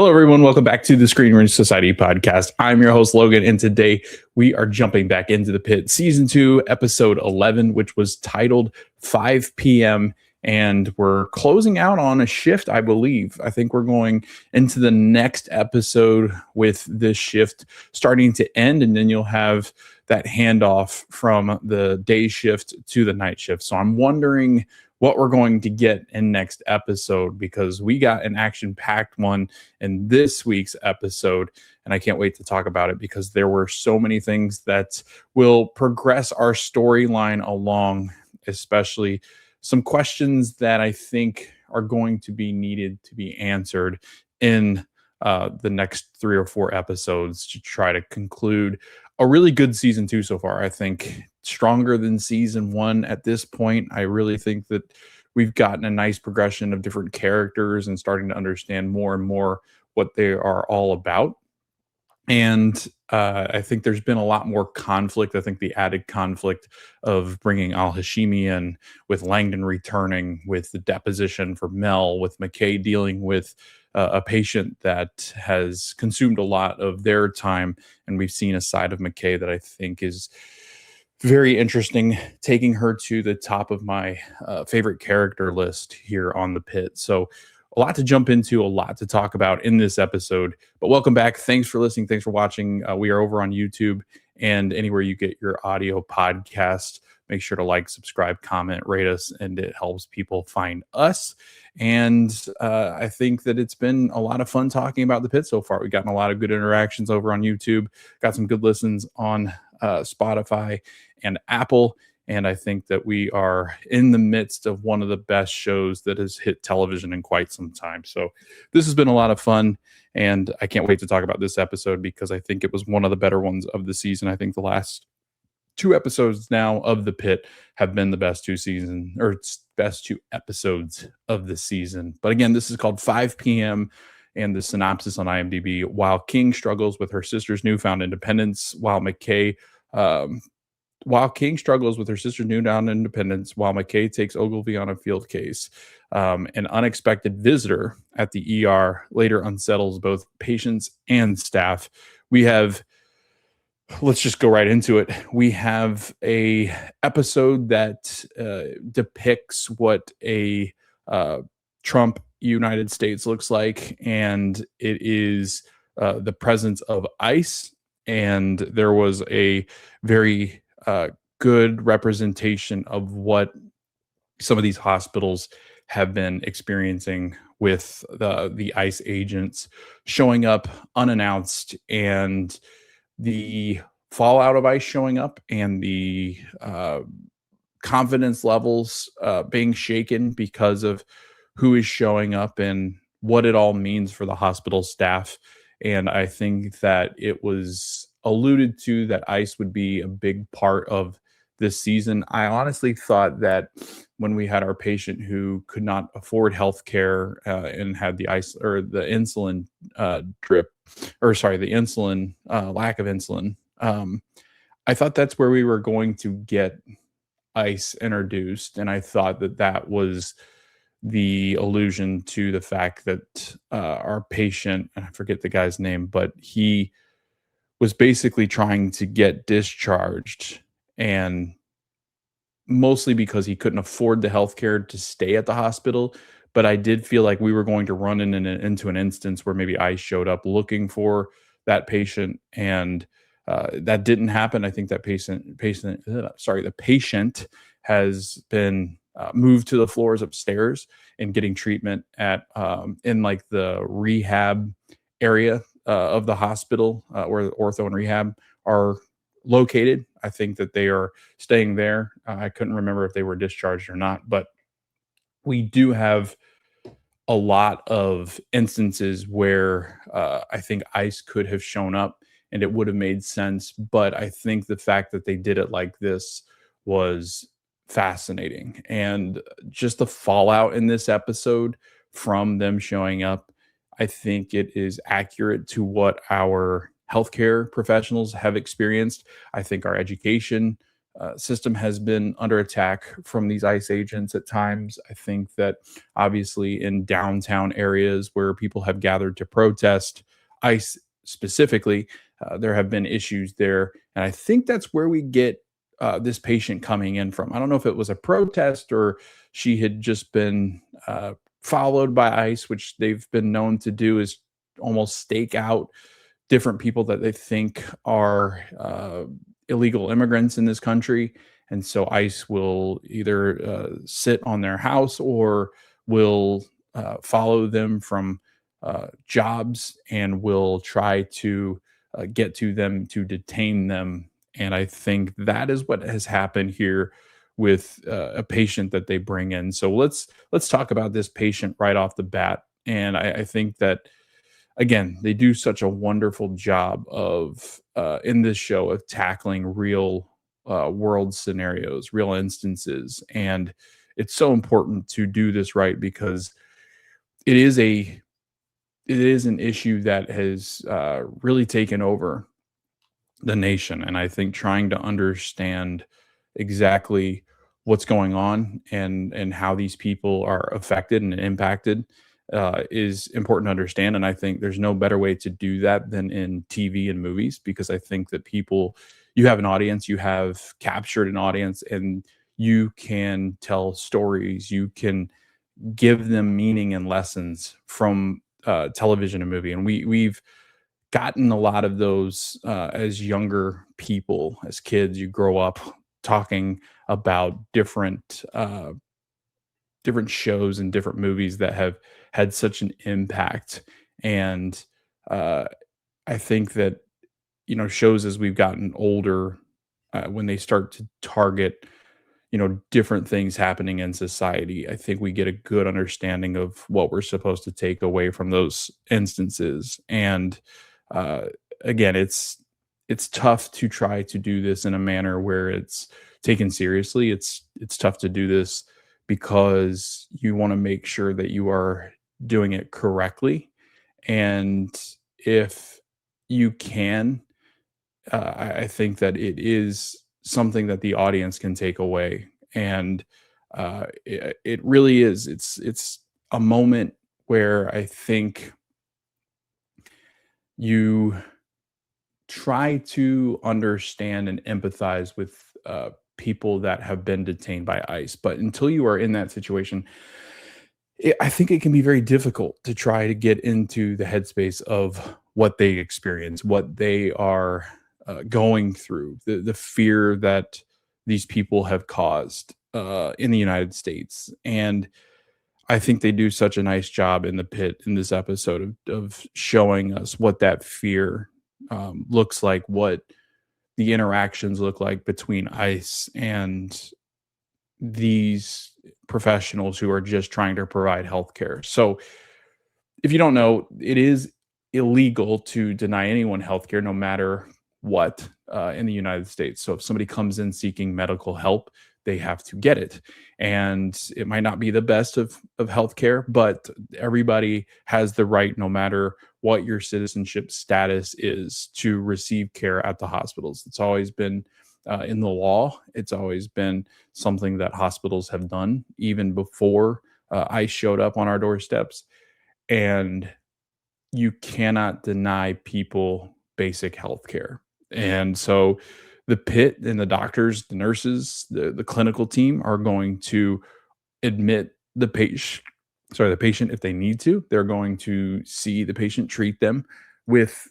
Hello, everyone. Welcome back to the Screen Rant Society podcast. I'm your host, Logan, and today we are jumping back into the Pit Season 2, Episode 11, which was titled 5 p.m., and we're closing out on a shift, I believe. I think we're going into the next episode with this shift starting to end, and then you'll have that handoff from the day shift to the night shift. So I'm wondering what we're going to get in next episode, because we got an action-packed one in this week's episode, and I can't wait to talk about it because there were so many things that will progress our storyline along, especially some questions that I think are going to be needed to be answered in the next 3 or 4 episodes to try to conclude a really good season 2 so far. I think stronger than season 1 at this point. I really think that we've gotten a nice progression of different characters and starting to understand more and more what they are all about. And I think there's been a lot more conflict. I think the added conflict of bringing Al-Hashimi in, with Langdon returning, with the deposition for Mel, with McKay dealing with a patient that has consumed a lot of their time. And we've seen a side of McKay that I think is very interesting, taking her to the top of my favorite character list here on the Pit. So a lot to jump into, a lot to talk about in this episode. But welcome back. Thanks for listening. Thanks for watching. We are over on YouTube and anywhere you get your audio podcast. Make sure to like, subscribe, comment, rate us, and it helps people find us. And I think that it's been a lot of fun talking about the Pit so far. We've gotten a lot of good interactions over on YouTube, got some good listens on Spotify and Apple. And I think that we are in the midst of one of the best shows that has hit television in quite some time. So this has been a lot of fun, and I can't wait to talk about this episode because I think it was one of the better ones of the season. I think the last 2 episodes now of the Pit have been the best 2 episodes of the season. But again, this is called 5 p.m. and the synopsis on IMDb: while King struggles with her sister's newfound independence, while McKay takes Ogilvy on a field case, an unexpected visitor at the ER later unsettles both patients and staff. Let's just go right into it. We have a episode that depicts what a Trump United States looks like, and it is the presence of ICE. And there was a very good representation of what some of these hospitals have been experiencing with the ICE agents showing up unannounced, and the fallout of ICE showing up, and the confidence levels being shaken because of who is showing up and what it all means for the hospital staff. And I think that it was alluded to that ICE would be a big part of this season. I honestly thought that when we had our patient who could not afford health care and had the ICE or the insulin the insulin lack of insulin, I thought that's where we were going to get ICE introduced. And I thought that that was the allusion to the fact that our patient, I forget the guy's name, but he was basically trying to get discharged, and mostly because he couldn't afford the healthcare to stay at the hospital. But I did feel like we were going to run into an instance where maybe ICE showed up looking for that patient, and that didn't happen. I think that the patient has been moved to the floors upstairs and getting treatment at in like the rehab area of the hospital where the ortho and rehab are located. I think that they are staying there. I couldn't remember if they were discharged or not, but we do have a lot of instances where I think ICE could have shown up and it would have made sense. But I think the fact that they did it like this was fascinating. And just the fallout in this episode from them showing up, I think it is accurate to what our healthcare professionals have experienced. I think our education system has been under attack from these ICE agents at times. I think that obviously in downtown areas where people have gathered to protest ICE specifically, there have been issues there. And I think that's where we get this patient coming in from. I don't know if it was a protest or she had just been followed by ICE, which they've been known to do is almost stake out different people that they think are illegal immigrants in this country. And so ICE will either sit on their house or will follow them from jobs and will try to get to them to detain them. And I think that is what has happened here with a patient that they bring in. So let's talk about this patient right off the bat. And I think that again, they do such a wonderful job of in this show of tackling real world scenarios, real instances, and it's so important to do this right because it is a it is an issue that has really taken over the nation. And I think trying to understand exactly what's going on and how these people are affected and impacted is important to understand. And I think there's no better way to do that than in TV and movies, because I think that people, you have an audience, you have captured an audience, and you can tell stories, you can give them meaning and lessons from television and movie. And we've gotten a lot of those as younger people, as kids. You grow up talking about different shows and different movies that have had such an impact. And uh, I think that shows as we've gotten older, when they start to target different things happening in society, I think we get a good understanding of what we're supposed to take away from those instances. And uh, again, it's tough to try to do this in a manner where it's taken seriously. It's tough to do this because you want to make sure that you are doing it correctly. And if you can, I think that it is something that the audience can take away. And it really is. It's a moment where I think you try to understand and empathize with people that have been detained by ICE. But until you are in that situation, I think it can be very difficult to try to get into the headspace of what they experience, what they are going through, the fear that these people have caused in the United States. And I think they do such a nice job in the pit in this episode of showing us what that fear looks like, what the interactions look like between ICE and these professionals who are just trying to provide healthcare. So, if you don't know, it is illegal to deny anyone healthcare, no matter what, in the United States. So, if somebody comes in seeking medical help, they have to get it, and it might not be the best of healthcare, but everybody has the right, no matter what your citizenship status is, to receive care at the hospitals. It's always been in the law. It's always been something that hospitals have done even before ICE showed up on our doorsteps. And you cannot deny people basic health care. And so the pit and the doctors, the nurses, the clinical team are going to admit the patient if they need to. They're going to see the patient, treat them with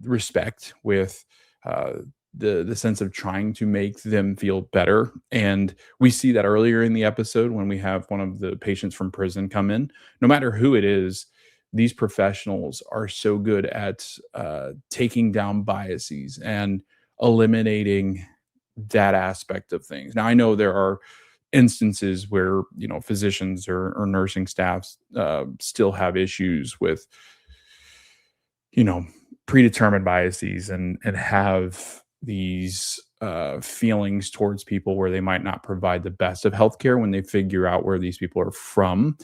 respect, with uh, the sense of trying to make them feel better. And we see that earlier in the episode when we have one of the patients from prison come in. No matter who it is, these professionals are so good at taking down biases and eliminating that aspect of things. Now, I know there are instances where physicians or nursing staffs still have issues with you know predetermined biases and have these feelings towards people where they might not provide the best of healthcare when they figure out where these people are from.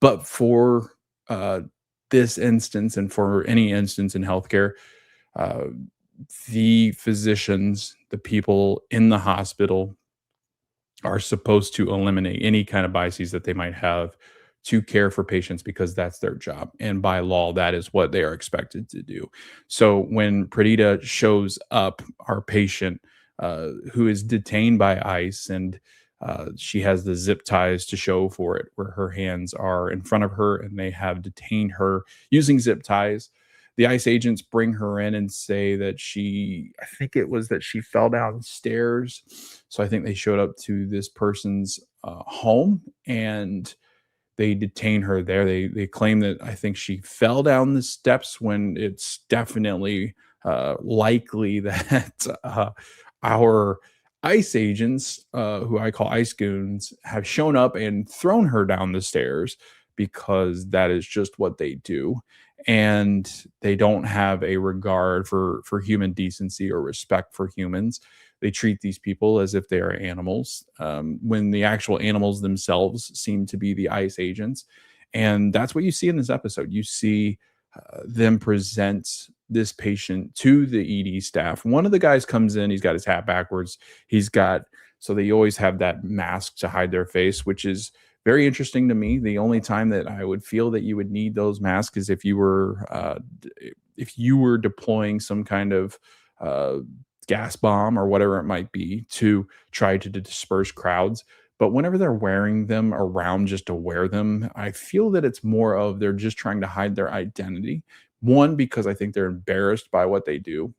But for uh, this instance, and for any instance in healthcare, uh, the physicians, the people in the hospital are supposed to eliminate any kind of biases that they might have to care for patients because that's their job. And by law, that is what they are expected to do. So when Pranita shows up, our patient who is detained by ICE, and she has the zip ties to show for it, where her hands are in front of her and they have detained her using zip ties. The ICE agents bring her in and say that I think it was that she fell downstairs. So I think they showed up to this person's home and they detain her there. They claim that I think she fell down the steps when it's definitely likely that our ICE agents, who I call ICE goons, have shown up and thrown her down the stairs because that is just what they do. And they don't have a regard for human decency or respect for humans. They treat these people as if they are animals, when the actual animals themselves seem to be the ICE agents. And that's what you see in this episode. You see them present this patient to the ED staff. One of the guys comes in, he's got his hat backwards. So they always have that mask to hide their face, which is very interesting to me. The only time that I would feel that you would need those masks is if you were deploying some kind of uh, gas bomb or whatever it might be to try to disperse crowds. But whenever they're wearing them around just to wear them, I feel that it's more of they're just trying to hide their identity. One, because I think they're embarrassed by what they do.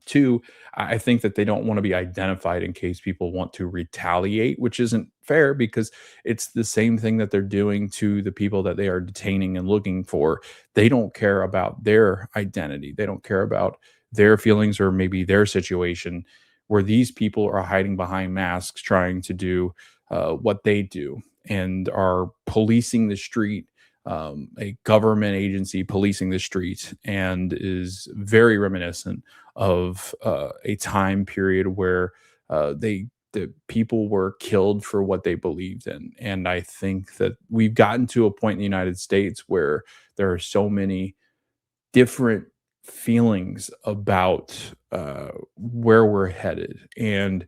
Two, I think that they don't want to be identified in case people want to retaliate, which isn't fair because it's the same thing that they're doing to the people that they are detaining and looking for. They don't care about their identity. They don't care about their feelings or maybe their situation, where these people are hiding behind masks trying to do what they do and are policing the street, a government agency policing the street, and is very reminiscent of a time period where the people were killed for what they believed in. And I think that we've gotten to a point in the United States where there are so many different feelings about where we're headed. And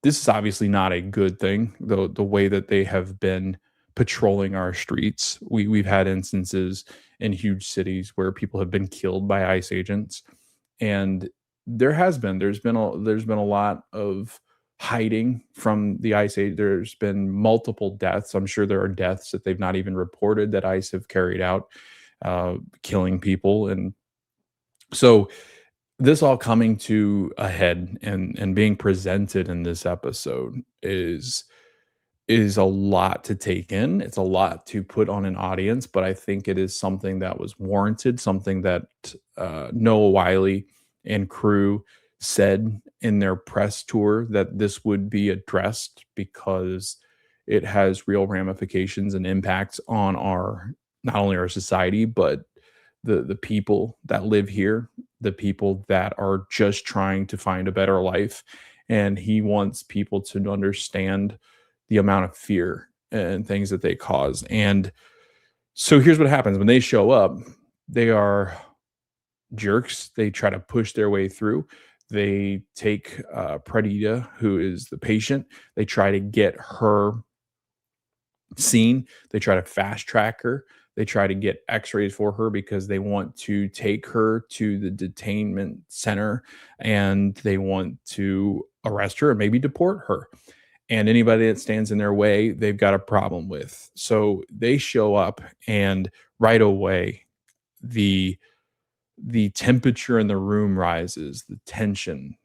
this is obviously not a good thing, though the way that they have been patrolling our streets. We've had instances in huge cities where people have been killed by ICE agents, and there's been a lot of hiding from the ICE. There's been multiple deaths. I'm sure there are deaths that they've not even reported that ICE have carried out, killing people. And so this all coming to a head and being presented in this episode is a lot to take in. It's a lot to put on an audience, but I think it is something that was warranted, something that Noah Wiley and crew said in their press tour that this would be addressed because it has real ramifications and impacts on our not only our society but the people that live here, the people that are just trying to find a better life. And he wants people to understand the amount of fear and things that they cause. And so here's what happens when they show up. They are jerks. They try to push their way through. They take Pranita, who is the patient. They try to get her seen. They try to fast track her. They try to get x-rays for her because they want to take her to the detainment center and they want to arrest her and maybe deport her. And anybody that stands in their way, they've got a problem with. So they show up, and right away, the the temperature in the room rises, the tension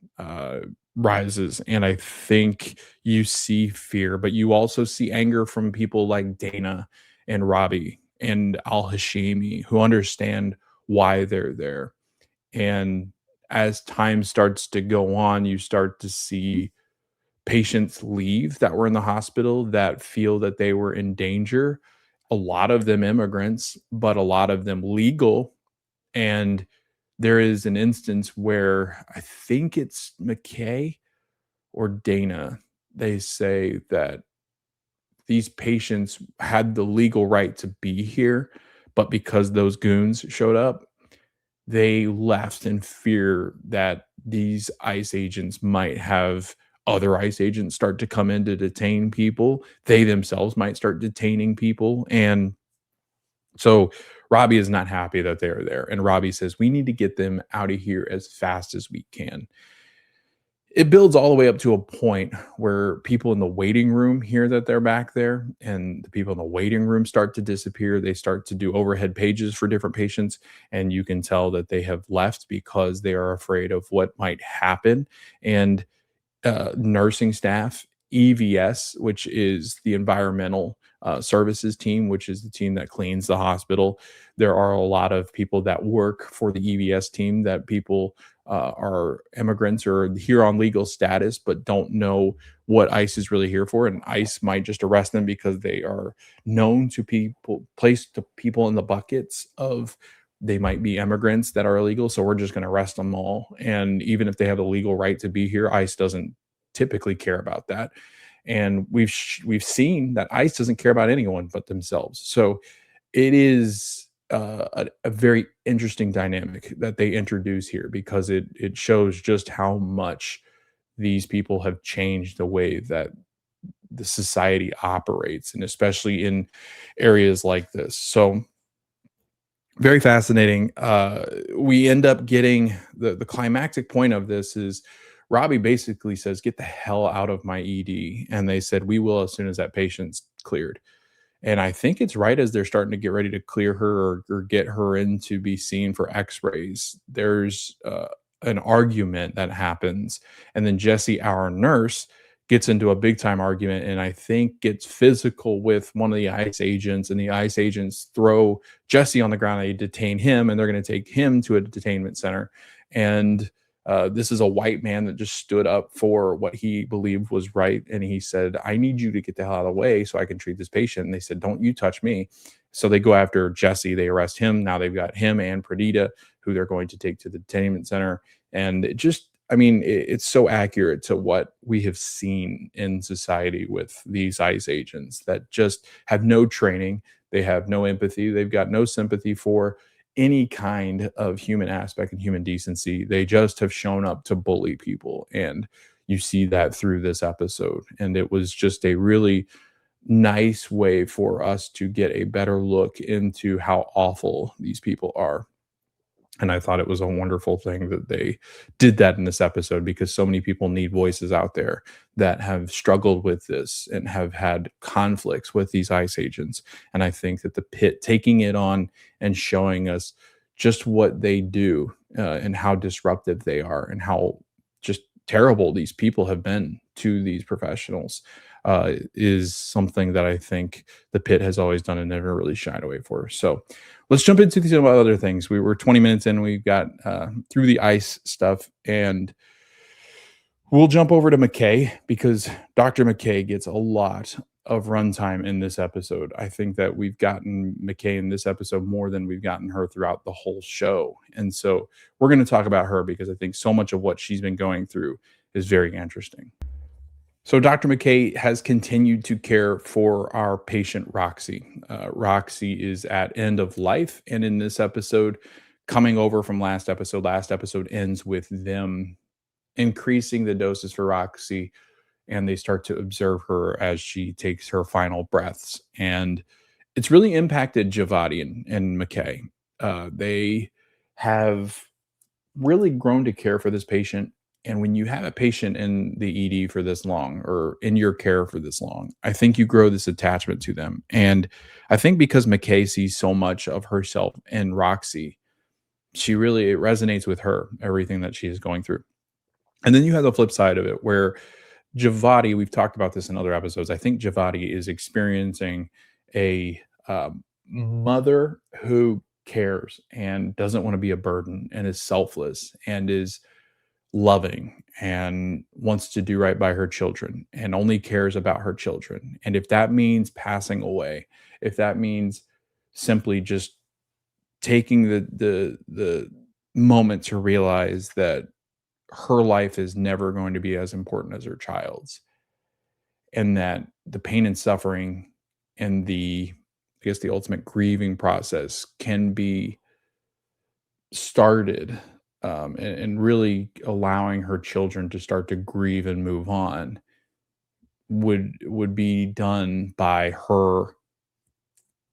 rises, and I think you see fear, but you also see anger from people like Dana and Robbie and Al Hashimi who understand why they're there. And as time starts to go on, you start to see patients leave that were in the hospital that feel that they were in danger. A lot of them immigrants, but a lot of them legal. And there is an instance where I think it's McKay or Dana. They say that these patients had the legal right to be here, but because those goons showed up, they left in fear that these ICE agents might have other ICE agents start to come in to detain people. They themselves might start detaining people. And so Robbie is not happy that they're there. And Robbie says, we need to get them out of here as fast as we can. It builds all the way up to a point where people in the waiting room hear that they're back there, and the people in the waiting room start to disappear. They start to do overhead pages for different patients, and you can tell that they have left because they are afraid of what might happen. And nursing staff, EVS, which is the environmental services team, which is the team that cleans the hospital. There are a lot of people that work for the EVS team that people are immigrants or here on legal status, but don't know what ICE is really here for. And ICE might just arrest them because they are known to people, placed to people in the buckets of they might be immigrants that are illegal, so we're just going to arrest them all. And even if they have the legal right to be here, ICE doesn't typically care about that. And we've seen that ICE doesn't care about anyone but themselves. So it is a very interesting dynamic that they introduce here because it shows just how much these people have changed the way that the society operates, and especially in areas like this. So very fascinating. We end up getting the climactic point of this is Robbie basically says, "Get the hell out of my ED," and they said, "We will as soon as that patient's cleared." And I think it's right as they're starting to get ready to clear her or get her in to be seen for X-rays. There's an argument that happens, and then Jesse, our nurse, gets into a big time argument, and I think gets physical with one of the ICE agents, and the ICE agents throw Jesse on the ground. They detain him, and they're going to take him to a detainment center. And this is a white man that just stood up for what he believed was right. And he said, I need you to get the hell out of the way so I can treat this patient. And they said, don't you touch me. So they go after Jesse. They arrest him. Now they've got him and Pranita, who they're going to take to the detainment center. And it just, I mean, it's so accurate to what we have seen in society with these ICE agents that just have no training. They have no empathy. They've got no sympathy for any kind of human aspect and human decency. They just have shown up to bully people. And you see that through this episode. And it was just a really nice way for us to get a better look into how awful these people are. And I thought it was a wonderful thing that they did that in this episode because so many people need voices out there that have struggled with this and have had conflicts with these ICE agents. And I think that the Pitt taking it on and showing us just what they do and how disruptive they are and how just terrible these people have been to these professionals is something that I think the Pitt has always done and never really shied away for. So let's jump into some other things. We were 20 minutes in. We got through the ICE stuff, and we'll jump over to McKay because Dr. McKay gets a lot of runtime in this episode. I think that we've gotten McKay in this episode more than we've gotten her throughout the whole show. And so we're going to talk about her because I think so much of what she's been going through is very interesting. So Dr. McKay has continued to care for our patient Roxy. Roxy is at end of life, and in this episode, coming over from last episode ends with them increasing the doses for Roxy, and they start to observe her as she takes her final breaths. And it's really impacted Javadi and McKay. They have really grown to care for this patient. And when you have a patient in the ED for this long or in your care for this long, I think you grow this attachment to them. And I think because McKay sees so much of herself in Roxy, it resonates with her, everything that she is going through. And then you have the flip side of it where Javadi, we've talked about this in other episodes. I think Javadi is experiencing a mother who cares and doesn't want to be a burden and is selfless and is loving and wants to do right by her children and only cares about her children. And if that means passing away, if that means simply just taking the moment to realize that her life is never going to be as important as her child's, and that the pain and suffering and the ultimate grieving process can be started and really allowing her children to start to grieve and move on would be done by her.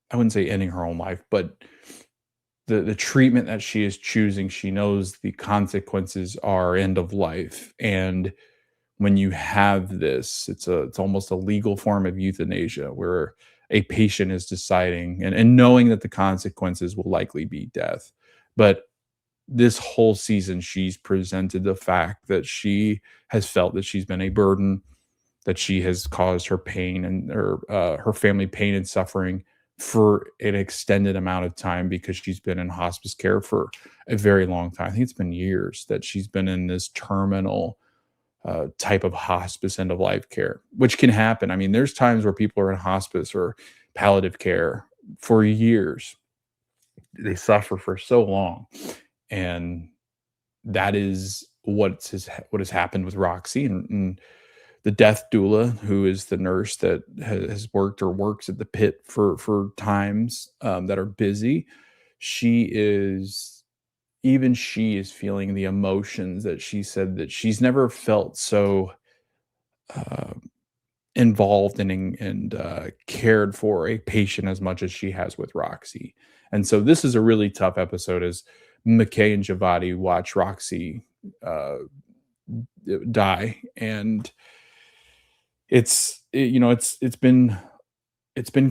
I wouldn't say ending her own life, but the treatment that she is choosing, she knows the consequences are end of life. And when you have this, it's almost a legal form of euthanasia where a patient is deciding and knowing that the consequences will likely be death. But this whole season, she's presented the fact that she has felt that she's been a burden, that she has caused her pain and her family pain and suffering for an extended amount of time because she's been in hospice care for a very long time. I think it's been years that she's been in this terminal type of hospice end of life care, which can happen. I mean, there's times where people are in hospice or palliative care for years. They suffer for so long, and that is what has happened with Roxy and the death doula, who is the nurse that has worked or works at the pit for times that are busy. She is even she is feeling the emotions that she said that she's never felt so uh, involved and cared for a patient as much as she has with Roxy. And so this is a really tough episode as McKay and Javati watch Roxy uh, die, and it's been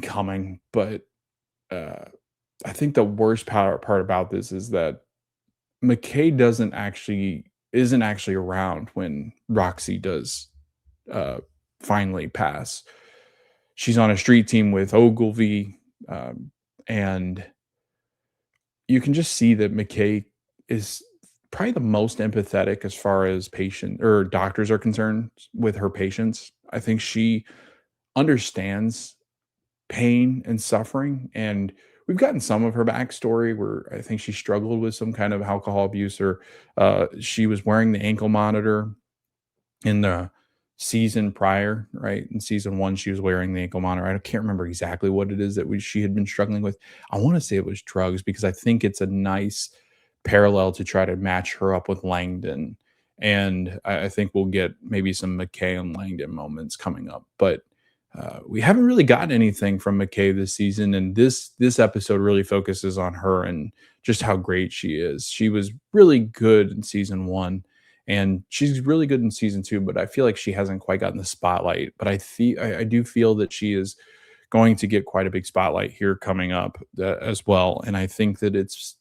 coming, but uh, I think the worst part about this is that McKay isn't actually around when Roxy does uh, finally pass. She's on a street team with Ogilvy, um, and you can just see that McKay is probably the most empathetic as far as patient or doctors are concerned with her patients. I think she understands pain and suffering. And we've gotten some of her backstory where I think she struggled with some kind of alcohol abuse, or she was wearing the ankle monitor in the season prior, right? In season one, she was wearing the ankle monitor. I can't remember exactly what it is that she had been struggling with. I want to say it was drugs because I think it's a nice parallel to try to match her up with Langdon. And I think we'll get maybe some McKay and Langdon moments coming up. But we haven't really gotten anything from McKay this season, and this episode really focuses on her and just how great she is. She was really good in season one, and she's really good in season two. But I feel like she hasn't quite gotten the spotlight. But I do feel that she is going to get quite a big spotlight here coming up as well. And I think that it's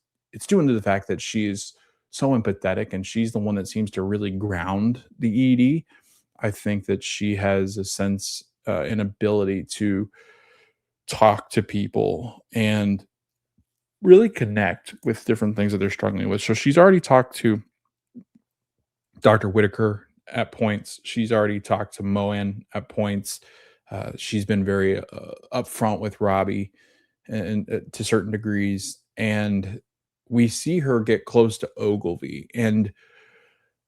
due to the fact that she is so empathetic, and she's the one that seems to really ground the ED. I think that she has a sense, an ability to talk to people and really connect with different things that they're struggling with. So she's already talked to Dr. Whitaker at points. She's already talked to Moen at points. She's been very upfront with Robbie and to certain degrees. And we see her get close to Ogilvy. And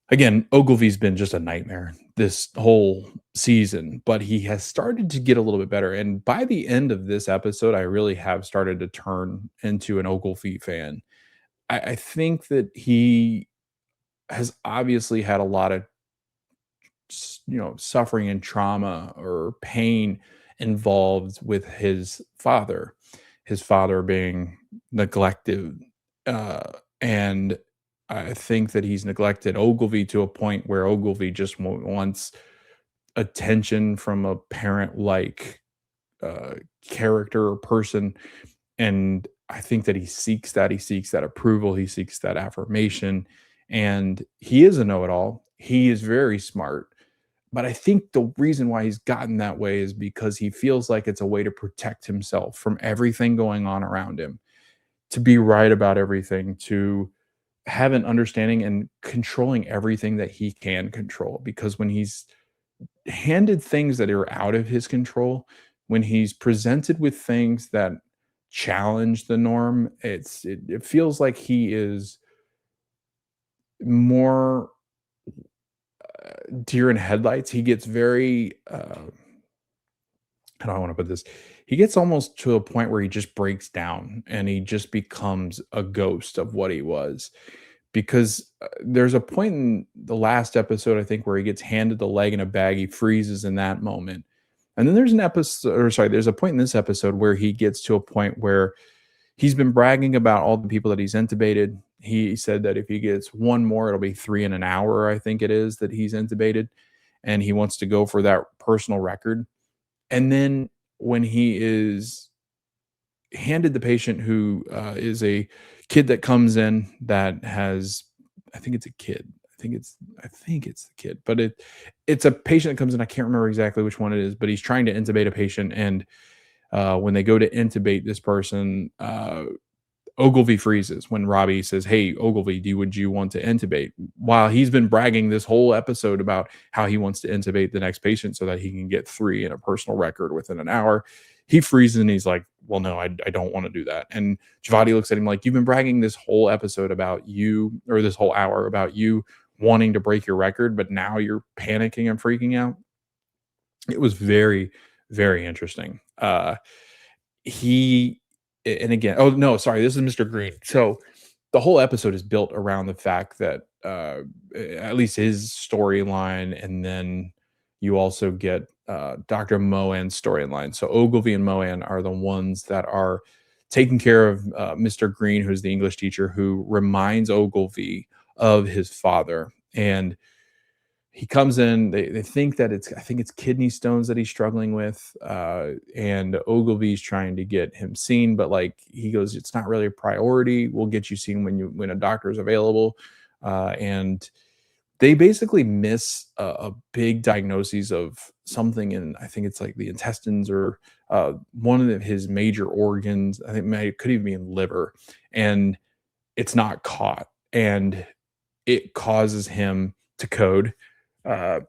again, Ogilvy's been just a nightmare this whole season, but he has started to get a little bit better. And by the end of this episode, I really have started to turn into an Ogilvy fan. I think that he has obviously had a lot of suffering and trauma or pain involved with his father being neglected, and I think that he's neglected Ogilvy to a point where Ogilvy just wants attention from a parent like uh, character or person. And I think that he seeks that approval, he seeks that affirmation, and he is a know-it-all. He is very smart, but I think the reason why he's gotten that way is because he feels like it's a way to protect himself from everything going on around him, to be right about everything, to have an understanding and controlling everything that he can control. Because when he's handed things that are out of his control, when he's presented with things that challenge the norm, it feels like he is more deer in headlights. He gets very how do I want to put this? He gets almost to a point where he just breaks down and he just becomes a ghost of what he was. because there's a point in the last episode, I think, where he gets handed the leg in a bag. He freezes in that moment. And then there's an episode, or sorry, there's a point in this episode where he gets to a point where he's been bragging about all the people that he's intubated. He said that if he gets one more, it'll be 3 in an hour, I think it is, that he's intubated. And he wants to go for that personal record. And then when he is handed the patient, who is a kid that comes in that has, I think it's a kid. I think it's the kid, but it's a patient that comes in. I can't remember exactly which one it is, but he's trying to intubate a patient, and when they go to intubate this person, Ogilvy freezes when Robbie says, "Hey, Ogilvy, would you want to intubate?" While he's been bragging this whole episode about how he wants to intubate the next patient so that he can get 3 in a personal record within an hour, he freezes and he's like, "Well, no, I don't want to do that." And Javadi looks at him like, "You've been bragging this whole episode about you, or this whole hour about you wanting to break your record, but now you're panicking and freaking out." It was very, very interesting. He and again, oh no, sorry, this is Mr. Green. So the whole episode is built around the fact that at least his storyline, and then you also get Dr. Moan's storyline. So Ogilvy and Moan are the ones that are taking care of Mr. Green, who's the English teacher, who reminds Ogilvy of his father. And he comes in, they think that I think it's kidney stones that he's struggling with, and Ogilvy's trying to get him seen, but like he goes, "It's not really a priority. We'll get you seen when a doctor is available." And they basically miss a big diagnosis of something in, I think it's like the intestines, or one of his major organs. I think it could even be in liver, and it's not caught, and it causes him to code. uh,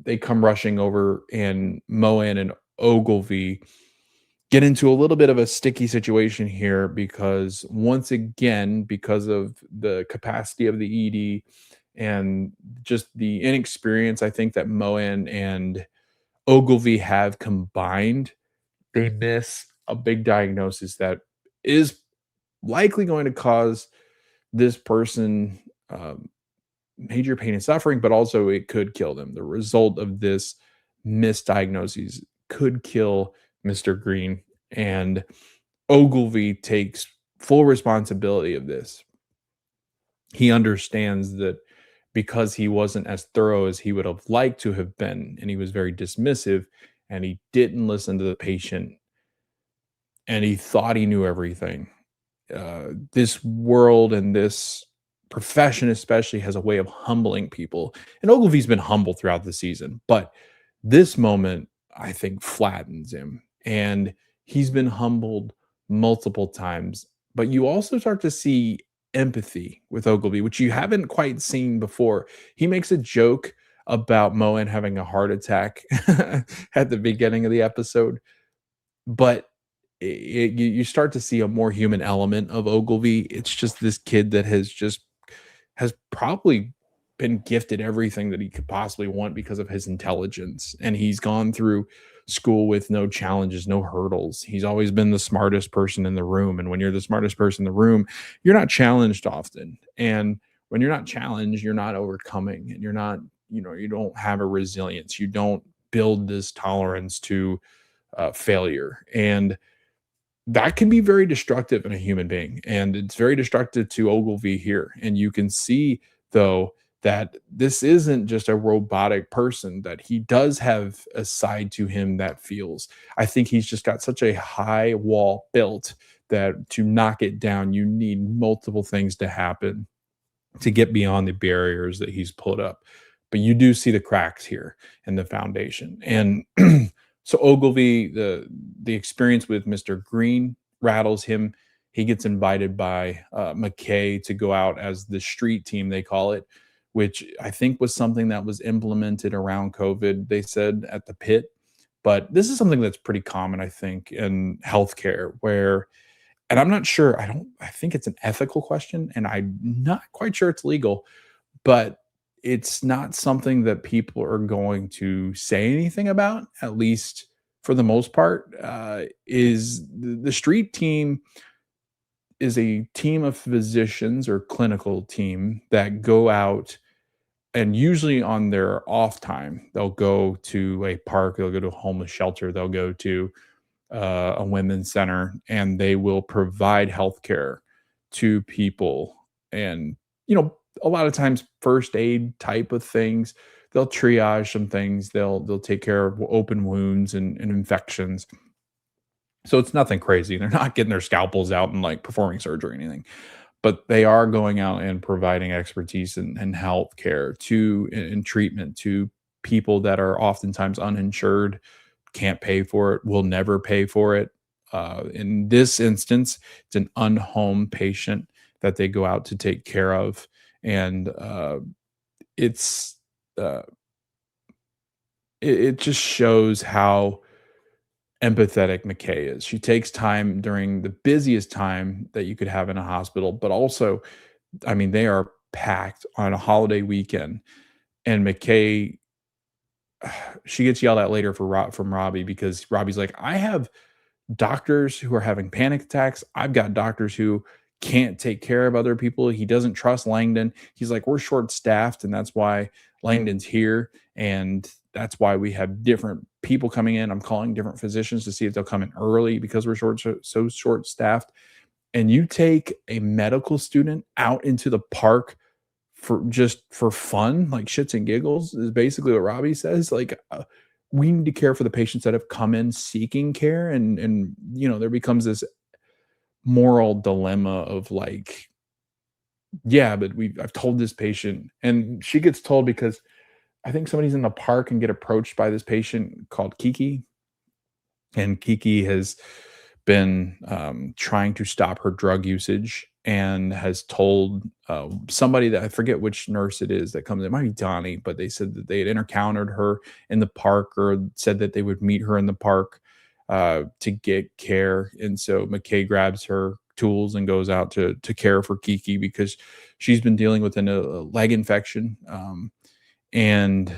they come rushing over, and Moan and Ogilvy get into a little bit of a sticky situation here, because once again, because of the capacity of the ED and just the inexperience, I think, that Moan and Ogilvy have combined, they miss a big diagnosis that is likely going to cause this person major pain and suffering, but also it could kill them. The result of this misdiagnosis could kill Mr. Green, and Ogilvy takes full responsibility of this. He understands that because he wasn't as thorough as he would have liked to have been, and he was very dismissive, and he didn't listen to the patient, and he thought he knew everything. This world and this profession especially has a way of humbling people. And Ogilvy's been humble throughout the season, but this moment, I think, flattens him. And he's been humbled multiple times. But you also start to see empathy with Ogilvy, which you haven't quite seen before. He makes a joke about Moen having a heart attack at the beginning of the episode, but you start to see a more human element of Ogilvy. It's just this kid that has probably been gifted everything that he could possibly want because of his intelligence, and he's gone through school with no challenges, no hurdles. He's always been the smartest person in the room, and when you're the smartest person in the room, you're not challenged often. And when you're not challenged, you're not overcoming, and you're not, you don't have a resilience. You don't build this tolerance to failure, and that can be very destructive in a human being, and it's very destructive to Ogilvy here. And you can see, though, that this isn't just a robotic person, that he does have a side to him that feels. I think he's just got such a high wall built that to knock it down, you need multiple things to happen to get beyond the barriers that he's put up. But you do see the cracks here in the foundation. And so Ogilvy, the experience with Mr. Green rattles him. He gets invited by McKay to go out as the street team, they call it, which I think was something that was implemented around COVID, they said, at the Pitt. But this is something that's pretty common, I think, in healthcare, where, and I'm not sure, I think it's an ethical question, and I'm not quite sure it's legal, but it's not something that people are going to say anything about, at least for the most part. Is the street team is a team of physicians or clinical team that go out, and usually on their off time, they'll go to a park, they'll go to a homeless shelter, they'll go to a women's center, and they will provide healthcare to people. And, a lot of times first aid type of things. They'll triage some things. They'll take care of open wounds and infections. So it's nothing crazy. They're not getting their scalpels out and like performing surgery or anything, but they are going out and providing expertise and health care to and treatment to people that are oftentimes uninsured, can't pay for it, will never pay for it. In this instance, it's an unhome patient that they go out to take care of, and it's uh, it just shows how empathetic McKay is. She takes time during the busiest time that you could have in a hospital, but also, I mean, they are packed on a holiday weekend. And McKay, she gets yelled at later from Robbie because Robbie's like, I have doctors who are having panic attacks. I've got doctors who can't take care of other people. He doesn't trust Langdon. He's like, we're short staffed, and that's why Langdon's here. And that's why we have different people coming in. I'm calling different physicians to see if they'll come in early because we're so short staffed. And you take a medical student out into the park for fun, like shits and giggles, is basically what Robbie says. Like, we need to care for the patients that have come in seeking care, and there becomes this moral dilemma of like, yeah, but I've told this patient, and she gets told because I think somebody's in the park and get approached by this patient called Kiki, and Kiki has been trying to stop her drug usage and has told somebody, that I forget which nurse it is that comes. It might be Donnie, but they said that they had encountered her in the park, or said that they would meet her in the park to get care. And so McKay grabs her tools and goes out to care for Kiki because she's been dealing with a leg infection. And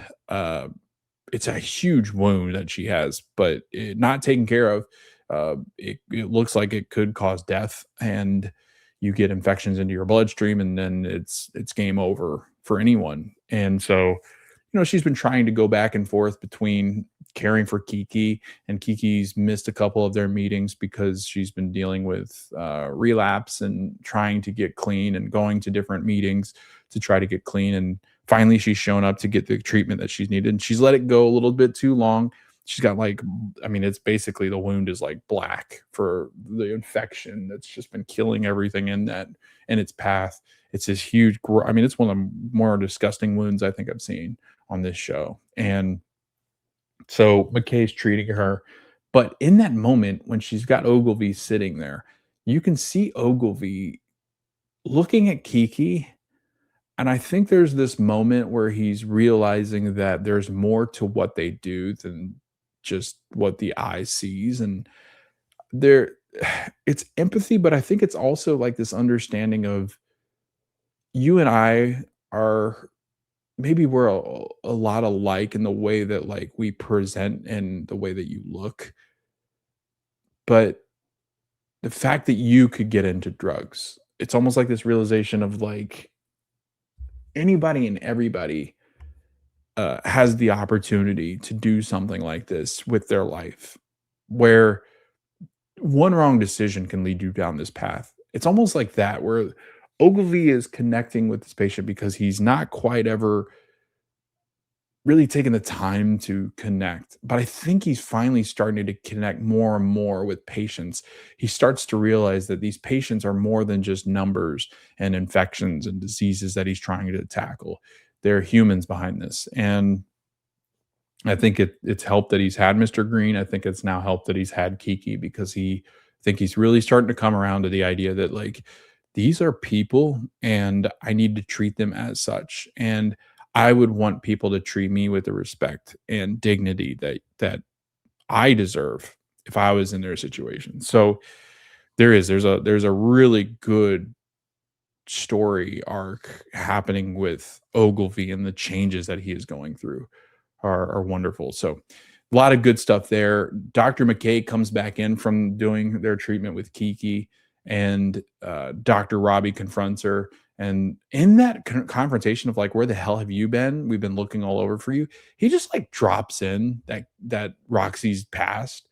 it's a huge wound that she has, but not taken care of. It looks like it could cause death, and you get infections into your bloodstream, and then it's game over for anyone. And so, she's been trying to go back and forth between caring for Kiki, and Kiki's missed a couple of their meetings because she's been dealing with relapse and trying to get clean and going to different meetings to try to get clean. And finally, she's shown up to get the treatment that she's needed. And she's let it go a little bit too long. She's got it's basically, the wound is like black for the infection that's just been killing everything in its path. It's this huge, it's one of the more disgusting wounds I think I've seen on this show. And so McKay's treating her. But in that moment, when she's got Ogilvy sitting there, you can see Ogilvy looking at Kiki. And I think there's this moment where he's realizing that there's more to what they do than just what the eye sees. And there, it's empathy, but I think it's also like this understanding of, you and I are, maybe we're a lot alike in the way that like we present and the way that you look. But the fact that you could get into drugs, it's almost like this realization of like, anybody and everybody has the opportunity to do something like this with their life, where one wrong decision can lead you down this path. It's almost like that, where Ogilvy is connecting with this patient because he's not quite ever really taken the time to connect. But I think he's finally starting to connect more and more with patients. He starts to realize that these patients are more than just numbers and infections and diseases that he's trying to tackle. There are humans behind this. And I think it's helped that he's had Mr. Green. I think it's now helped that he's had Kiki, because I think he's really starting to come around to the idea that like, these are people and I need to treat them as such. And I would want people to treat me with the respect and dignity that I deserve if I was in their situation. So there's a really good story arc happening with Ogilvy, and the changes that he is going through are wonderful. So a lot of good stuff there. Dr. McKay comes back in from doing their treatment with Kiki, and Dr. Robbie confronts her. And in that confrontation of like, where the hell have you been? We've been looking all over for you. He just like drops in that Roxy's past,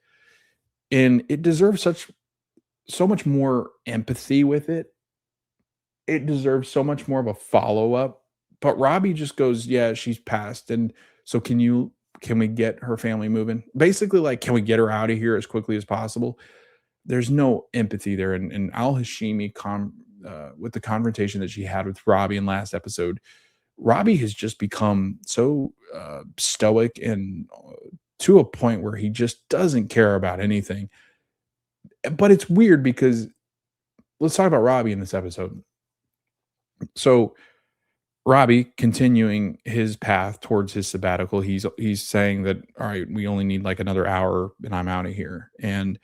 and it deserves so much more empathy with it. It deserves so much more of a follow up. But Robbie just goes, "Yeah, she's passed, and so can we get her family moving? Basically, like, can we get her out of here as quickly as possible?" There's no empathy there, and Al Hashimi with the confrontation that she had with Robbie in last episode, Robbie has just become so stoic and to a point where he just doesn't care about anything. But it's weird because let's talk about Robbie in this episode. So Robbie continuing his path towards his sabbatical, he's saying that, all right, we only need like another hour and I'm out of here. And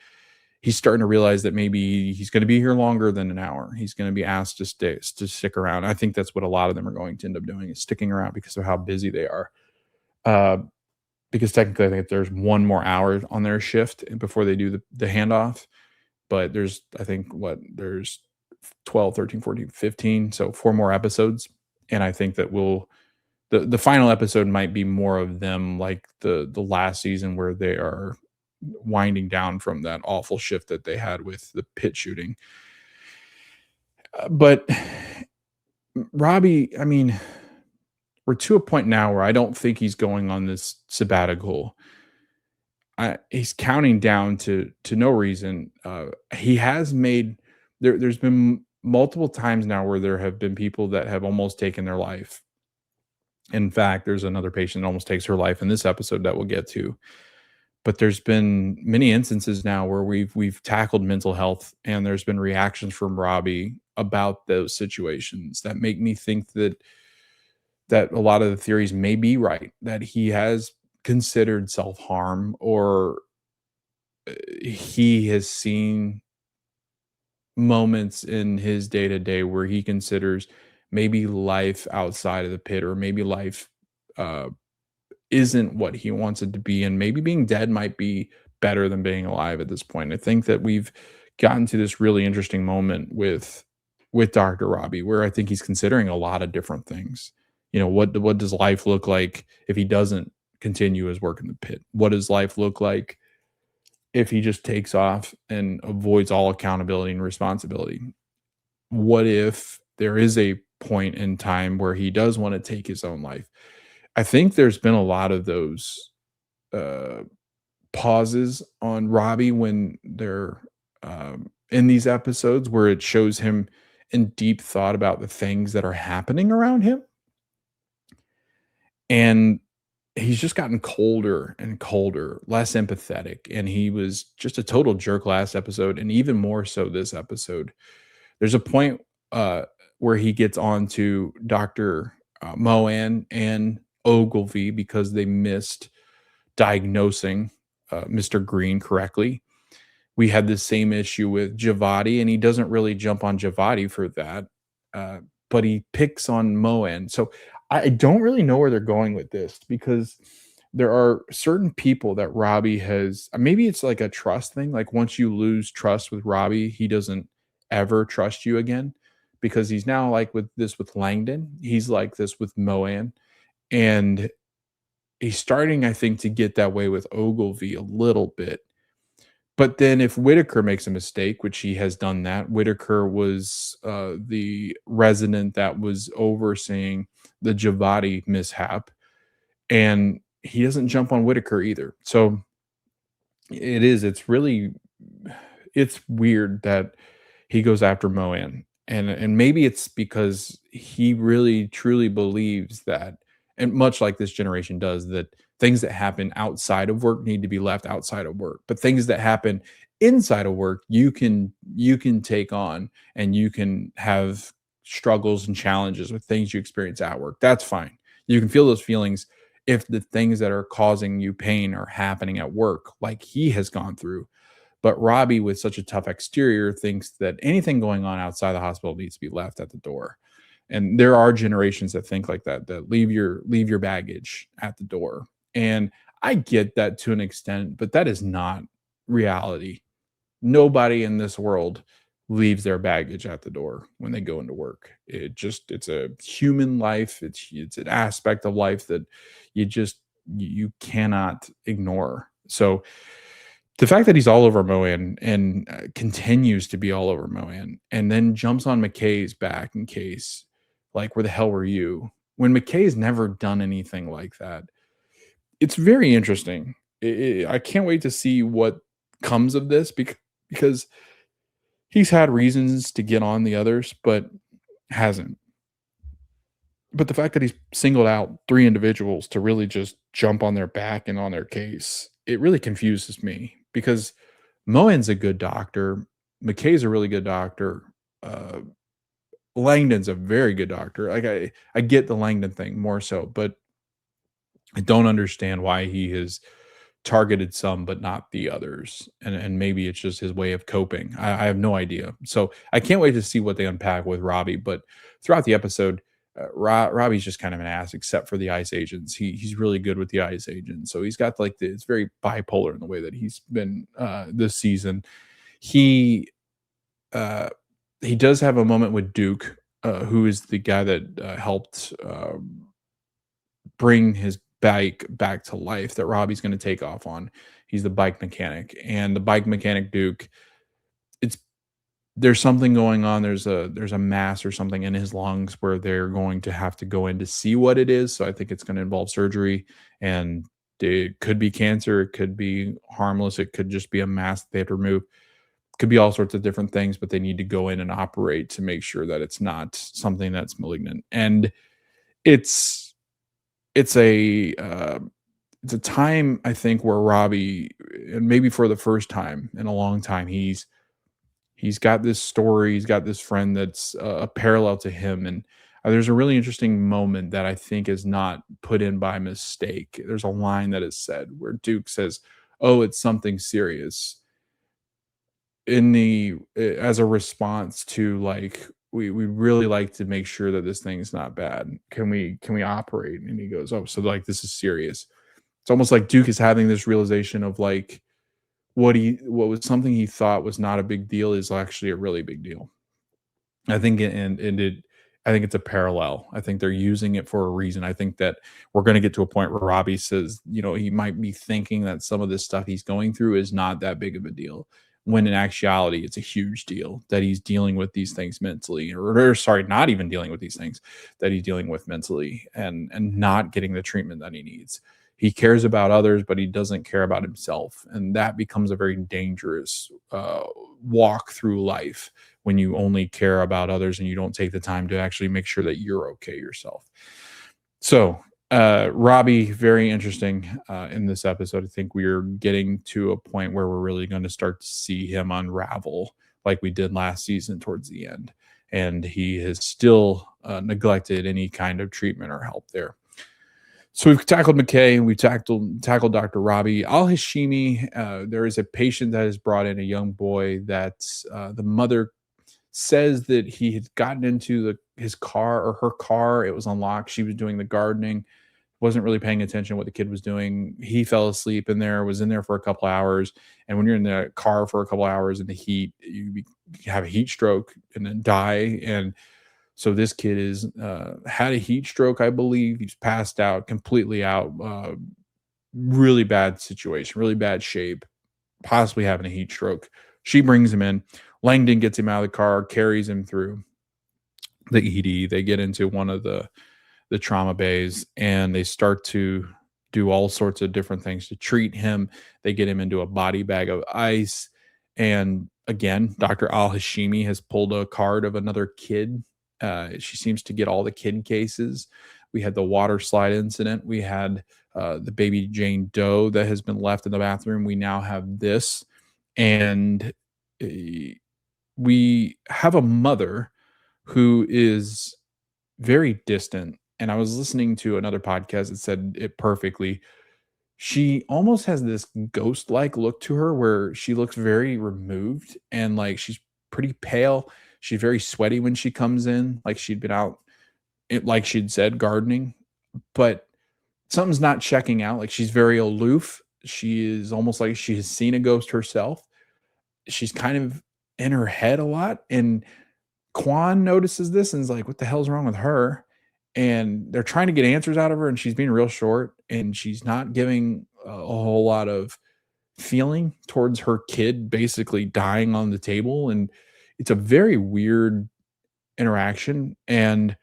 he's starting to realize that maybe he's going to be here longer than an hour. He's going to be asked to stick around. I think that's what a lot of them are going to end up doing, is sticking around because of how busy they are. Uh, because technically, I think there's one more hour on their shift before they do the handoff. But there's, I think, there's 12, 13, 14, 15. So 4 more episodes. And I think that the final episode might be more of them like the last season, where they are winding down from that awful shift that they had with the Pitt shooting. But Robbie, I mean, we're to a point now where I don't think he's going on this sabbatical. He's counting down to no reason. He has made there's been multiple times now where there have been people that have almost taken their life. In fact, there's another patient that almost takes her life in this episode that we'll get to. But there's been many instances now where we've tackled mental health, and there's been reactions from Robbie about those situations that make me think that a lot of the theories may be right, that he has considered self-harm, or he has seen moments in his day-to-day where he considers maybe life outside of the pit, or maybe life uh, isn't what he wants it to be, and maybe being dead might be better than being alive at this point. I think that we've gotten to this really interesting moment with Dr. Robbie, where I think he's considering a lot of different things. You know, what does life look like if he doesn't continue his work in the pit? What does life look like if he just takes off and avoids all accountability and responsibility? What if there is a point in time where he does want to take his own life? I think there's been a lot of those uh, pauses on Robbie when they're in these episodes, where it shows him in deep thought about the things that are happening around him. And he's just gotten colder and colder, less empathetic. And he was just a total jerk last episode, and even more so this episode. There's a point uh, where he gets on to Dr. Moan and Ogilvy because they missed diagnosing Mr. Green correctly. We had the same issue with Javadi, and he doesn't really jump on Javadi for that, uh, but he picks on Moan. So I don't really know where they're going with this, because there are certain people that Robbie has. Maybe it's like a trust thing. Like, once you lose trust with Robbie, he doesn't ever trust you again, because he's now like with Langdon. He's like this with Moan, and he's starting, I think, to get that way with Ogilvy a little bit. But then if Whitaker makes a mistake, which he has done that, Whitaker was the resident that was overseeing the Javadi mishap, and he doesn't jump on Whitaker either. So it's weird that he goes after Moan. And maybe it's because he really truly believes that, and much like this generation does, that things that happen outside of work need to be left outside of work. But things that happen inside of work, you can take on, and you can have struggles and challenges with things you experience at work. That's fine. You can feel those feelings if the things that are causing you pain are happening at work, like he has gone through. But Robbie, with such a tough exterior, thinks that anything going on outside the hospital needs to be left at the door. And there are generations that think like that, that leave your baggage at the door. And I get that to an extent, but that is not reality. Nobody in this world leaves their baggage at the door when they go into work. It's a human life. It's an aspect of life that you cannot ignore. So the fact that he's all over Moan and continues to be all over Moan and then jumps on McKay's back in case, like, where the hell were you? When McKay's never done anything like that. It's very interesting. I can't wait to see what comes of this because he's had reasons to get on the others, but hasn't. But the fact that he's singled out 3 individuals to really just jump on their back and on their case, it really confuses me because Moen's a good doctor. McKay's a really good doctor. Uh, Langdon's a very good doctor. Like I get the Langdon thing more so, but I don't understand why he has targeted some but not the others. And maybe it's just his way of coping. I have no idea. So I can't wait to see what they unpack with Robbie. But throughout the episode, Robbie's just kind of an ass, except for the ice agents. He's really good with the ice agents. So he's got like it's very bipolar in the way that he's been this season. He uh, he does have a moment with Duke, who is the guy that helped bring his bike back to life that Robbie's going to take off on. He's the bike mechanic, and the bike mechanic Duke. It's There's something going on. There's a mass or something in his lungs where they're going to have to go in to see what it is. So I think it's going to involve surgery, and it could be cancer. It could be harmless. It could just be a mass that they have to remove. Could be all sorts of different things, but they need to go in and operate to make sure that it's not something that's malignant. And it's it's a uh, it's a time I think where Robbie, and maybe for the first time in a long time, he's got this story, he's got this friend that's a parallel to him, and there's a really interesting moment that I think is not put in by mistake. There's a line that is said where Duke says, "Oh, it's something serious," in the as a response to like we really like to make sure that this thing's not bad. Can we operate? And he goes, "Oh, so like this is serious." It's almost like Duke is having this realization of like what was something he thought was not a big deal is actually a really big deal. I think I think it's a parallel. I think they're using it for a reason. I think that we're going to get to a point where Robbie says, he might be thinking that some of this stuff he's going through is not that big of a deal. When in actuality, it's a huge deal that he's dealing with these things mentally, or sorry, not even dealing with these things that he's dealing with mentally, and not getting the treatment that he needs. He cares about others, but he doesn't care about himself, and that becomes a very dangerous walk through life when you only care about others and you don't take the time to actually make sure that you're okay yourself. So, Robbie, very interesting in this episode. I think we're getting to a point where we're really going to start to see him unravel like we did last season towards the end. And he has still neglected any kind of treatment or help there. So we've tackled McKay, we've tackled Dr. Robbie. Al Hashimi, there is a patient that has brought in a young boy that the mother says that he had gotten into his car or her car. It was unlocked. She was doing the gardening, wasn't really paying attention to what the kid was doing. He fell asleep in there, was in there for a couple hours. And when you're in the car for a couple hours in the heat, you have a heat stroke and then die. And so this kid is had a heat stroke, I believe. He's passed out, completely out. Really bad situation, really bad shape, possibly having a heat stroke. She brings him in. Langdon gets him out of the car, carries him through the ED. They get into one of the trauma bays, and they start to do all sorts of different things to treat him. They get him into a body bag of ice. And again, Dr. Al Hashimi has pulled a card of another kid. She seems to get all the kid cases. We had the water slide incident. We had the baby Jane Doe that has been left in the bathroom. We now have this. And we have a mother who is very distant. And I was listening to another podcast that said it perfectly. She almost has this ghost like look to her where she looks very removed and like she's pretty pale. She's very sweaty when she comes in, like she'd been out, like she'd said, gardening, but something's not checking out. Like she's very aloof. She is almost like she has seen a ghost herself. She's kind of in her head a lot. And Quan notices this and is like, "What the hell's wrong with her?" And they're trying to get answers out of her, and she's being real short, and she's not giving a whole lot of feeling towards her kid basically dying on the table. And it's a very weird interaction. And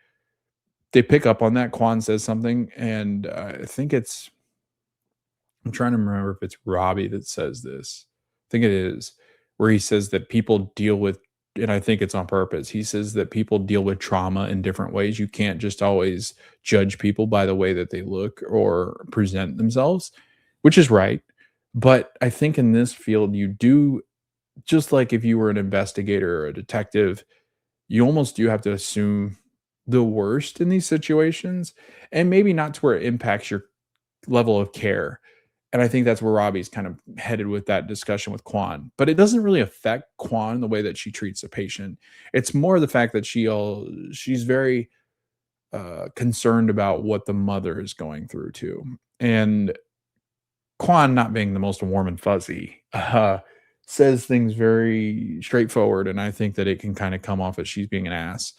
they pick up on that. Quan says something, and I think I'm trying to remember if it's Robbie that says this. I think it is, where he says that people deal with, and I think it's on purpose. He says that people deal with trauma in different ways. You can't just always judge people by the way that they look or present themselves, which is right. But I think in this field, you do, just like if you were an investigator or a detective, you almost do have to assume the worst in these situations, and maybe not to where it impacts your level of care. And I think that's where Robbie's kind of headed with that discussion with Quan. But it doesn't really affect Quan the way that she treats a patient. It's more the fact that she's very concerned about what the mother is going through too. And Quan, not being the most warm and fuzzy, says things very straightforward, and I think that it can kind of come off as she's being an ass,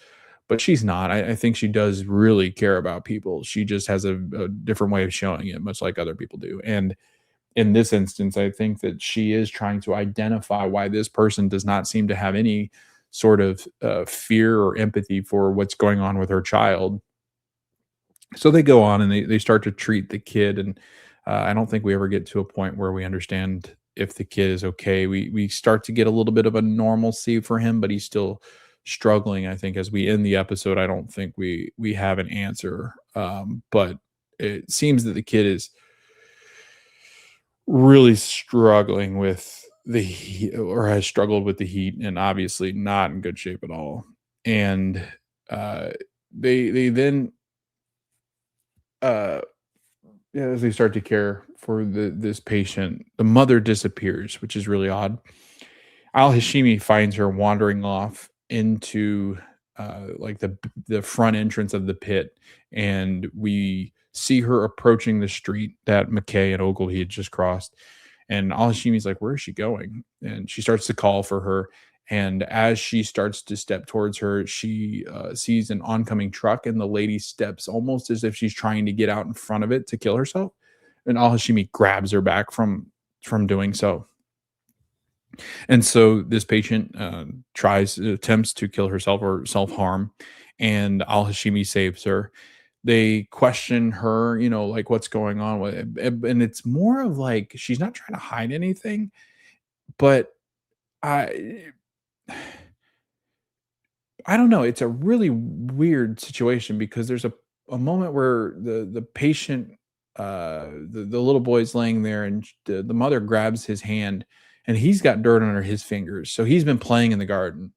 but she's not. I think she does really care about people. She just has a different way of showing it, much like other people do. And in this instance, I think that she is trying to identify why this person does not seem to have any sort of fear or empathy for what's going on with her child. So they go on and they start to treat the kid. And I don't think we ever get to a point where we understand if the kid is okay. We start to get a little bit of a normalcy for him, but he's still struggling. I think as we end the episode, I don't think we have an answer. But it seems that the kid is really struggling with the heat, or has struggled with the heat, and obviously not in good shape at all. And uh, they then uh, yeah, as they start to care for this patient, the mother disappears, which is really odd. Al Hashimi finds her wandering off into like the front entrance of the pit, and we see her approaching the street that McKay and Ogilvy had just crossed. And Al Hashimi's like, "Where is she going?" And she starts to call for her. And as she starts to step towards her, she sees an oncoming truck, and the lady steps almost as if she's trying to get out in front of it to kill herself. And Al Hashimi grabs her back from doing so. And so this patient attempts to kill herself or self harm, and Al Hashimi saves her. They question her, like what's going on with it. And it's more of like she's not trying to hide anything, but I I don't know. It's a really weird situation because there's a moment where the patient, the little boy's laying there, and the mother grabs his hand, and he's got dirt under his fingers. So he's been playing in the garden.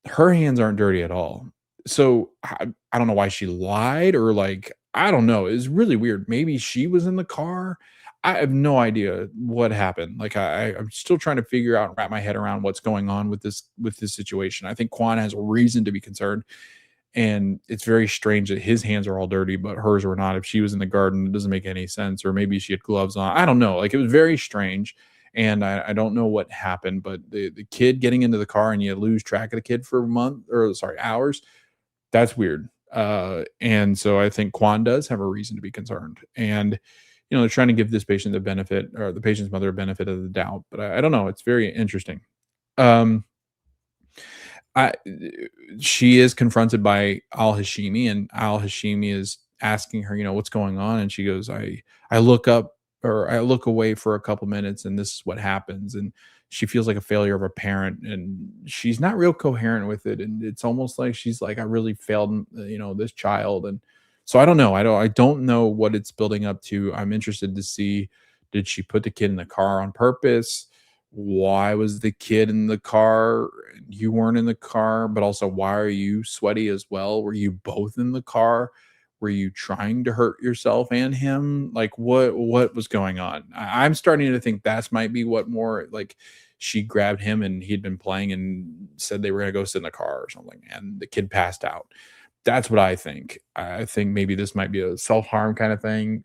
Her hands aren't dirty at all. So I don't know why she lied, or like, I don't know. It's really weird. Maybe she was in the car. I have no idea what happened. Like I'm still trying to figure out and wrap my head around what's going on with this situation. I think Quan has a reason to be concerned, and it's very strange that his hands are all dirty, but hers were not. If she was in the garden, it doesn't make any sense. Or maybe she had gloves on. I don't know. Like it was very strange. And I don't know what happened, but the kid getting into the car and you lose track of the kid for a month, or sorry, hours, that's weird. And so I think Quan does have a reason to be concerned. And, they're trying to give this patient the benefit, or the patient's mother, a benefit of the doubt. But I don't know. It's very interesting. Um, I She is confronted by Al Hashimi, and Al Hashimi is asking her, what's going on, and she goes, I look up, or I look away for a couple minutes, and this is what happens." And she feels like a failure of a parent, and she's not real coherent with it, and it's almost like she's like, "I really failed, this child." And so I don't know what it's building up to. I'm interested to see, did she put the kid in the car on purpose? Why was the kid in the car? You weren't in the car, but also why are you sweaty as well? Were you both in the car? Were you trying to hurt yourself and him? Like what was going on? I'm starting to think that's might be what more like she grabbed him and he'd been playing and said they were gonna go sit in the car or something, and the kid passed out. That's what I think. I think maybe this might be a self-harm kind of thing.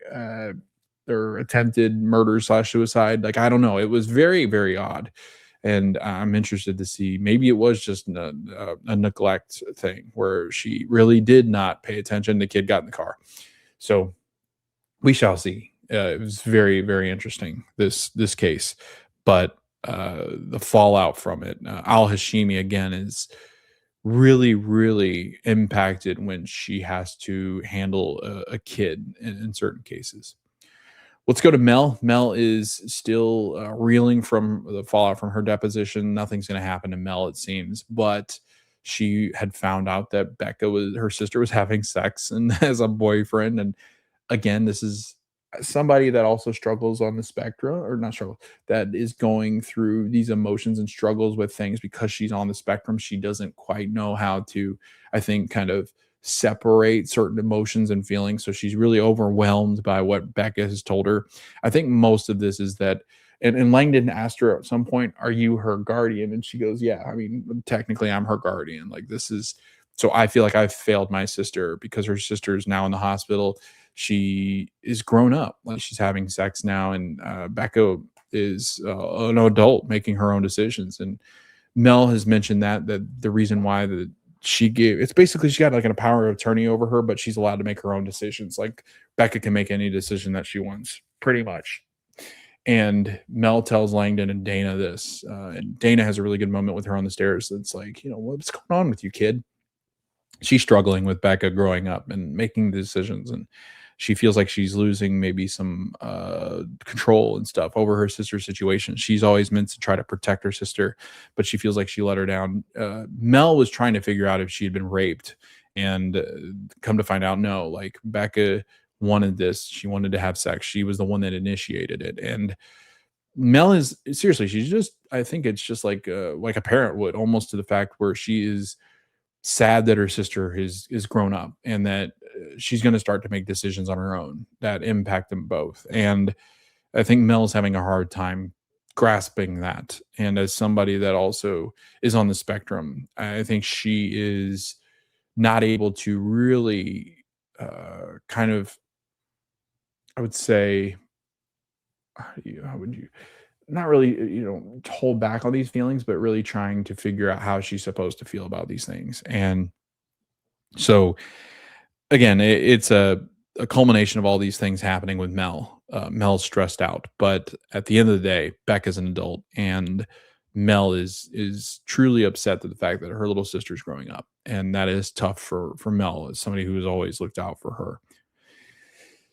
Or attempted murder slash suicide. Like, I don't know. It was very, very odd. And I'm interested to see, maybe it was just a neglect thing where she really did not pay attention. The kid got in the car. So we shall see. It was very, very interesting, this case, but the fallout from it. Al Hashimi again is really, really impacted when she has to handle a kid in certain cases. Let's go to Mel. Mel is still reeling from the fallout from her deposition. Nothing's going to happen to Mel, it seems, but she had found out that her sister was having sex and has a boyfriend, and again, this is somebody that also struggles on the spectrum, or not struggle, that is going through these emotions and struggles with things because she's on the spectrum. She doesn't quite know how to, I think, kind of separate certain emotions and feelings. So she's really overwhelmed by what Becca has told her. I think most of this is that, and Langdon asked her at some point, "Are you her guardian?" And she goes, "Yeah, I mean, technically I'm her guardian. Like, this is, so I feel like I've failed my sister because her sister is now in the hospital. She is grown up, like she's having sex now, and Becca is an adult making her own decisions." And Mel has mentioned that the reason why she gave, it's basically she got like a power of attorney over her, but she's allowed to make her own decisions. Like Becca can make any decision that she wants, pretty much. And Mel tells Langdon and Dana this, and Dana has a really good moment with her on the stairs. It's like, what's going on with you, kid? She's struggling with Becca growing up and making the decisions, and she feels like she's losing maybe some control and stuff over her sister's situation. She's always meant to try to protect her sister, but she feels like she let her down. Mel was trying to figure out if she had been raped, and come to find out, no, like Becca wanted this. She wanted to have sex. She was the one that initiated it. And Mel is seriously, she's just, I think it's just like a parent would, almost, to the fact where she is sad that her sister is grown up, and that she's going to start to make decisions on her own that impact them both. And I think Mel's having a hard time grasping that. And as somebody that also is on the spectrum, I think she is not able to really kind of, I would say, how would you, not really, hold back on these feelings, but really trying to figure out how she's supposed to feel about these things. And so again, it's a culmination of all these things happening with Mel. Mel's stressed out, but at the end of the day, Beck is an adult, and Mel is truly upset at the fact that her little sister's growing up, and that is tough for Mel as somebody who has always looked out for her.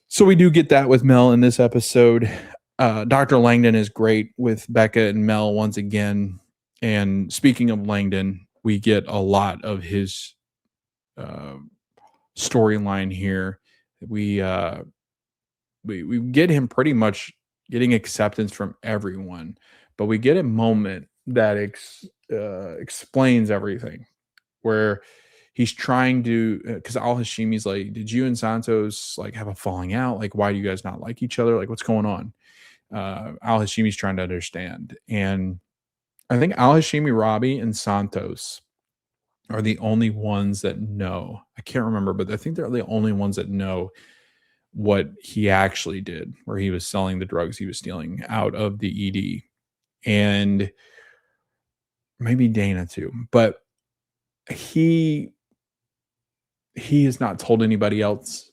So we do get that with Mel in this episode. Dr. Langdon is great with Becca and Mel once again. And speaking of Langdon, we get a lot of his storyline here. We get him pretty much getting acceptance from everyone, but we get a moment that explains everything, where he's trying to, because Al Hashimi's like, "Did you and Santos like have a falling out? Like, why do you guys not like each other? Like, what's going on?" Al Hashimi's trying to understand, and I think Al Hashimi, Robbie, and Santos are the only ones that know. I can't remember, but I think they're the only ones that know what he actually did, where he was selling the drugs he was stealing out of the ED, and maybe Dana too. But he has not told anybody else.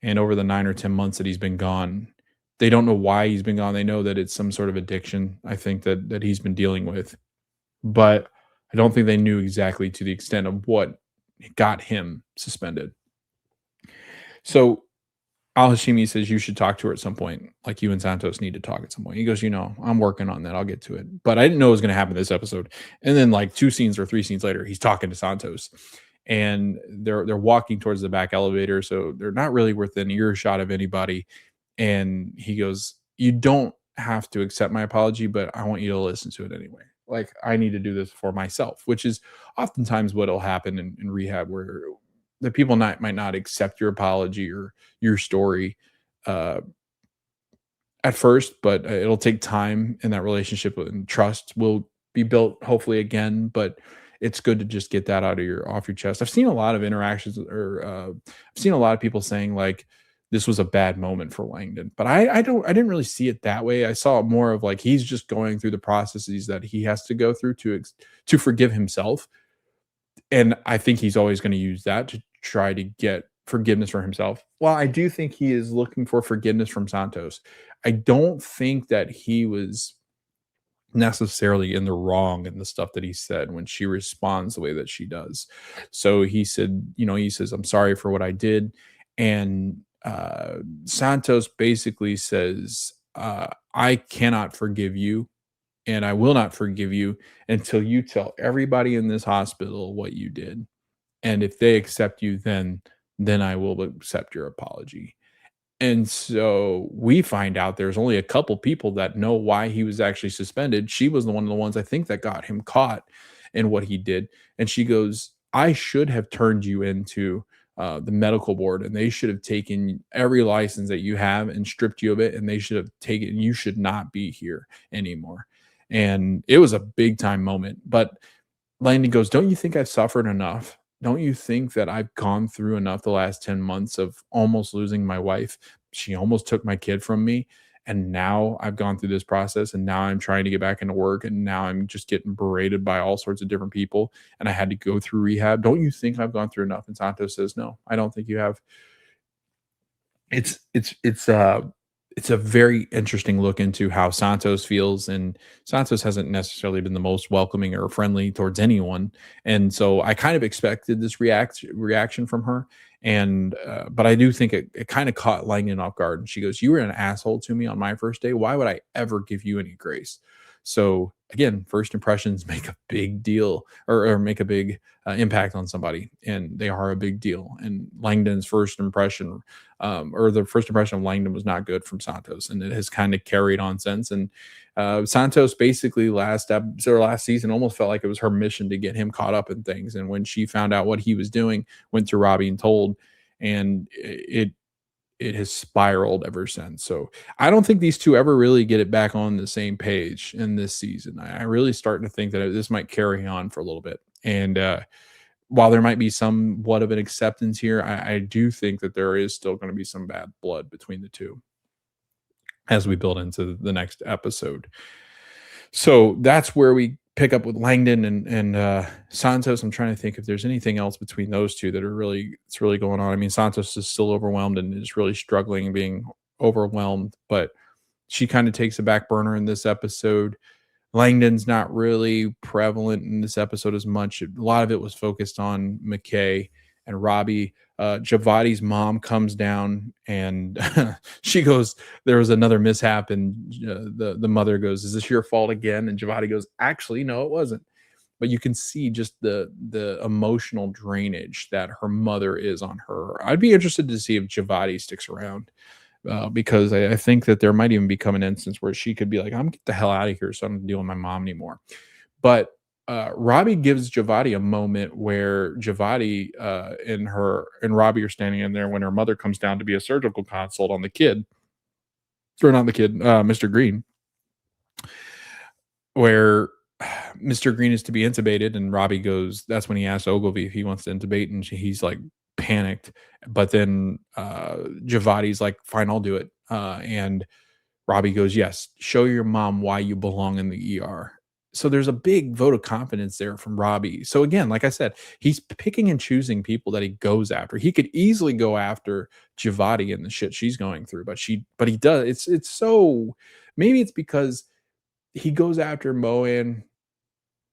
And over the 9 or 10 months that he's been gone, they don't know why he's been gone. They know that it's some sort of addiction, I think, that he's been dealing with. But I don't think they knew exactly to the extent of what got him suspended. So Al Hashimi says, "You should talk to her at some point. Like, you and Santos need to talk at some point." He goes, "I'm working on that. I'll get to it." But I didn't know it was going to happen this episode. And then like 2 scenes or 3 scenes later, he's talking to Santos, and they're walking towards the back elevator. So they're not really within earshot of anybody. And he goes, "You don't have to accept my apology, but I want you to listen to it anyway. Like, I need to do this for myself," which is oftentimes what'll happen in rehab, where the people might not accept your apology or your story uh, at first, but it'll take time, and that relationship and trust will be built hopefully again. But it's good to just get that off your chest. I've seen a lot of interactions, or I've seen a lot of people saying like, this was a bad moment for Langdon. But I didn't really see it that way. I saw it more of like he's just going through the processes that he has to go through to forgive himself, and I think he's always going to use that to try to get forgiveness for himself. Well, I do think he is looking for forgiveness from Santos. I don't think that he was necessarily in the wrong in the stuff that he said when she responds the way that she does. So he said, he says, "I'm sorry for what I did." And Santos basically says, "I cannot forgive you, and I will not forgive you until you tell everybody in this hospital what you did. And if they accept you, then I will accept your apology." And so we find out there's only a couple people that know why he was actually suspended. She was one of the ones I think that got him caught in what he did. And she goes, "I should have turned you into the medical board, and they should have taken every license that you have and stripped you of it. And they should have taken, you should not be here anymore." And it was a big time moment. But Landon goes, "Don't you think I've suffered enough? Don't you think that I've gone through enough the last 10 months of almost losing my wife? She almost took my kid from me. And now I've gone through this process, and now I'm trying to get back into work. And now I'm just getting berated by all sorts of different people. And I had to go through rehab. Don't you think I've gone through enough?" And Santos says, "No, I don't think you have." It's a very interesting look into how Santos feels, and Santos hasn't necessarily been the most welcoming or friendly towards anyone, and so I kind of expected this reaction from her, and but I do think it kind of caught Langdon off guard. And she goes, "You were an asshole to me on my first day. Why would I ever give you any grace?" So again, first impressions make a big deal, or make a big impact on somebody, and they are a big deal. And Langdon's first impression, or the first impression of Langdon, was not good from Santos, and it has kind of carried on since. And Santos basically last season almost felt like it was her mission to get him caught up in things. And when she found out what he was doing, went to Robbie and told, and it has spiraled ever since. So I don't think these two ever really get it back on the same page in this season. I really starting to think that this might carry on for a little bit. And while there might be somewhat of an acceptance here, I do think that there is still going to be some bad blood between the two as we build into the next episode. So that's where we pick up with Langdon and Santos. I'm trying to think if there's anything else between those two that it's really going on. I mean, Santos is still overwhelmed and is really struggling and being overwhelmed, but she kind of takes a back burner in this episode. Langdon's not really prevalent in this episode as much. A lot of it was focused on McKay and Robbie. Javadi's mom comes down, and she goes, "There was another mishap," and the mother goes, "Is this your fault again?" And Javadi goes, "Actually, no, it wasn't." But you can see just the emotional drainage that her mother is on her. I'd be interested to see if Javadi sticks around, because I think that there might even become an instance where she could be like, "I'm get the hell out of here, so I don't deal with my mom anymore." But Robbie gives Javadi a moment where Javadi and Robbie are standing in there when her mother comes down to be a surgical consult on the kid, or not the kid, Mr. Green, where Mr. Green is to be intubated, and Robbie goes. That's when he asks Ogilvy if he wants to intubate, and he's like panicked. But then Javadi's like, "Fine, I'll do it." And Robbie goes, "Yes, show your mom why you belong in the ER." So there's a big vote of confidence there from Robbie. So again, like I said, he's picking and choosing people that he goes after. He could easily go after Javadi and the shit she's going through, but he does. It's so, maybe it's because he goes after Moen,